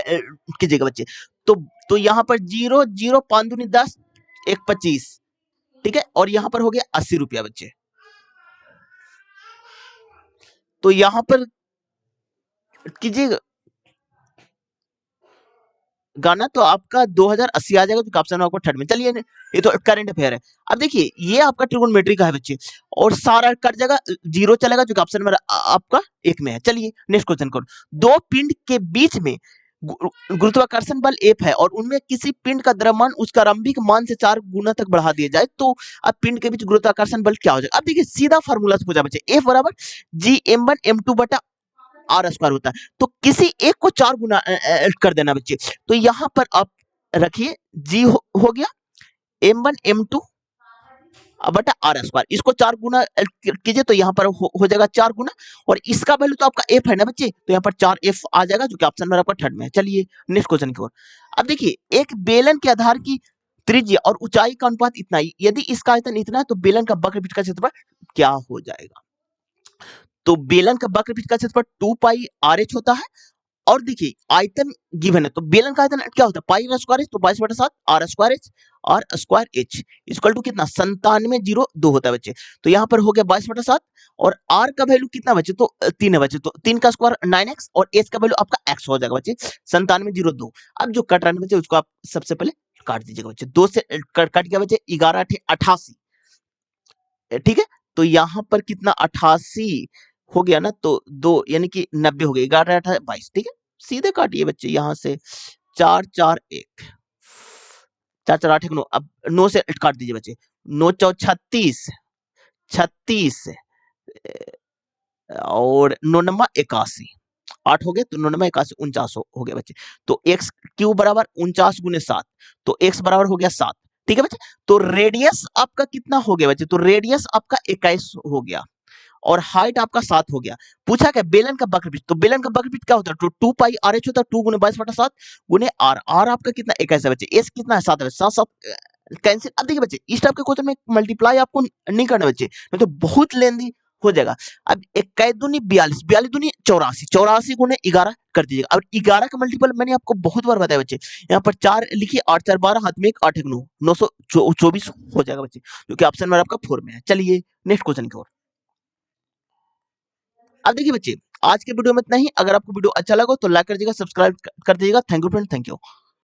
कीजिएगा बच्चे, तो यहाँ पर 0 0 5 दूनी 10 1 25, ठीक है, और यहाँ पर हो गया 80 रुपया बच्चे। तो यहाँ पर कीजिएगा गाना, तो आपका 2080 आ जाएगा, जो ऑप्शन आपको थर्ड में। चलिए ये तो करंट अफेयर है। अब देखिए ये आपका ट्रिगोनोमेट्री का है बच्चे, और सारा कट जाएगा, 0 चलेगा, जो ऑप्शन नंबर आपका 1 में है। चलिए नेक्स्ट क्वेश्चन करो। दो पिंड के बीच में गुरुत्वाकर्षण बल F है और उनमें किसी पिंड का द्रव्यमान उसका आरंभिक मान से 4 गुना तक बढ़ा दिया जाए, तो अब पिंड के बीच गुरुत्वाकर्षण बल क्या हो जाएगा? अब देखिए सीधा फार्मूला से पूछा बच्चे, F बराबर Gm1m2 बटा आर स्क्वायर होता है, तो किसी एक को 4 गुना कर देना बच्चे। तो यहाँ पर आप रखिए जी हो गया m1 m2 बटा आर स्क्वायर, इसको 4 गुना कीजिए, तो यहाँ पर हो जाएगा 4 गुना, और इसका वैल्यू तो आपका एफ है ना बच्चे, तो यहाँ पर 4f आ जाएगा, जो कि ऑप्शन नंबर आपका थर्ड में है। चलिए नेक्स्ट क्वेश्चन की ओर। अब देखिए एक बेलन के आधार की त्रिज्या और ऊंचाई का अनुपात इतना ही, यदि इसका आयतन इतना है, तो बेलन का वक्रपीठ का क्षेत्रफल क्या हो जाएगा? तो बेलन का वक्रपीठ का क्षेत्रफल 2 पाई आर एच होता है, और देखिए आयतन गिवन है, तो बेलन का आयतन क्या होता है? पाई स्क्वायर एच, तो 22/7 आर स्क्वायर एच, और स्क्वायर एच इक्वल टू कितना 9702 होता है बच्चे। तो यहाँ पर हो गया 22/7, और आर का वैल्यू कितना बच्चे? तो 3 है बच्चे, तो 3 का स्क्वायर 9x, और एच का वैल्यू आपका x हो जाएगा बच्चे 9702। अब जो कट रहा है बच्चे उसको आप सबसे पहले काट दीजिएगा बच्चे, 2 से कट गया बच्चे, 11 8 88, ठीक है। तो यहाँ पर कितना 88 हो गया ना, तो 2 यानी कि 90 हो गया, 11 8 22, ठीक है। सीधे काटिए बच्चे यहाँ से, 4 4 1 4 4 8 1 9, अब 9 से काट दीजिए बच्चे, 9 4 36 36 और 9 नंबर 81, 8 हो गए तो 9 नंबर 81 49 हो गया बच्चे। तो एक्स क्यूब बराबर 49 गुने 7, तो एक्स बराबर हो गया 7। ठीक है बच्चे, तो रेडियस आपका कितना हो गया बच्चे? तो रेडियस आपका 21 हो गया और हाइट आपका 7 हो गया। पूछा क्या बेलन का वक्रपीठ, तो बेलन का वक्रपीठ क्या होता है? तो 2 पाई आर एच होता है, 2 गुने 22/7 गुने आर। आर आपका कितना 21 है बच्चे, एस कितना है 7 है, 7 7 कैंसिल। अब देखिए बच्चे इस टाइप के क्वेश्चन में मल्टीप्लाई आपको नहीं करना बच्चे, नहीं तो बहुत लेंदी हो जाएगा। अब 21 दूनी 42, 42 दूनी 84, 84 गुने 11 कर दीजिएगा। अब 11 का मल्टीपल मैंने आपको बहुत बार बताया बच्चे, यहाँ पर 4 लिखिए, 8 4 12, हाथ में 1 8 1 9, 924 हो जाएगा बच्चे, जो कि ऑप्शन में आपका 4 में है। चलिए नेक्स्ट क्वेश्चन की ओर। अब देखिए बच्चे आज के वीडियो में इतना ही। अगर आपको वीडियो अच्छा लगा तो लाइक कर दीजिएगा, सब्सक्राइब कर दीजिएगा। Thank you friend, thank you.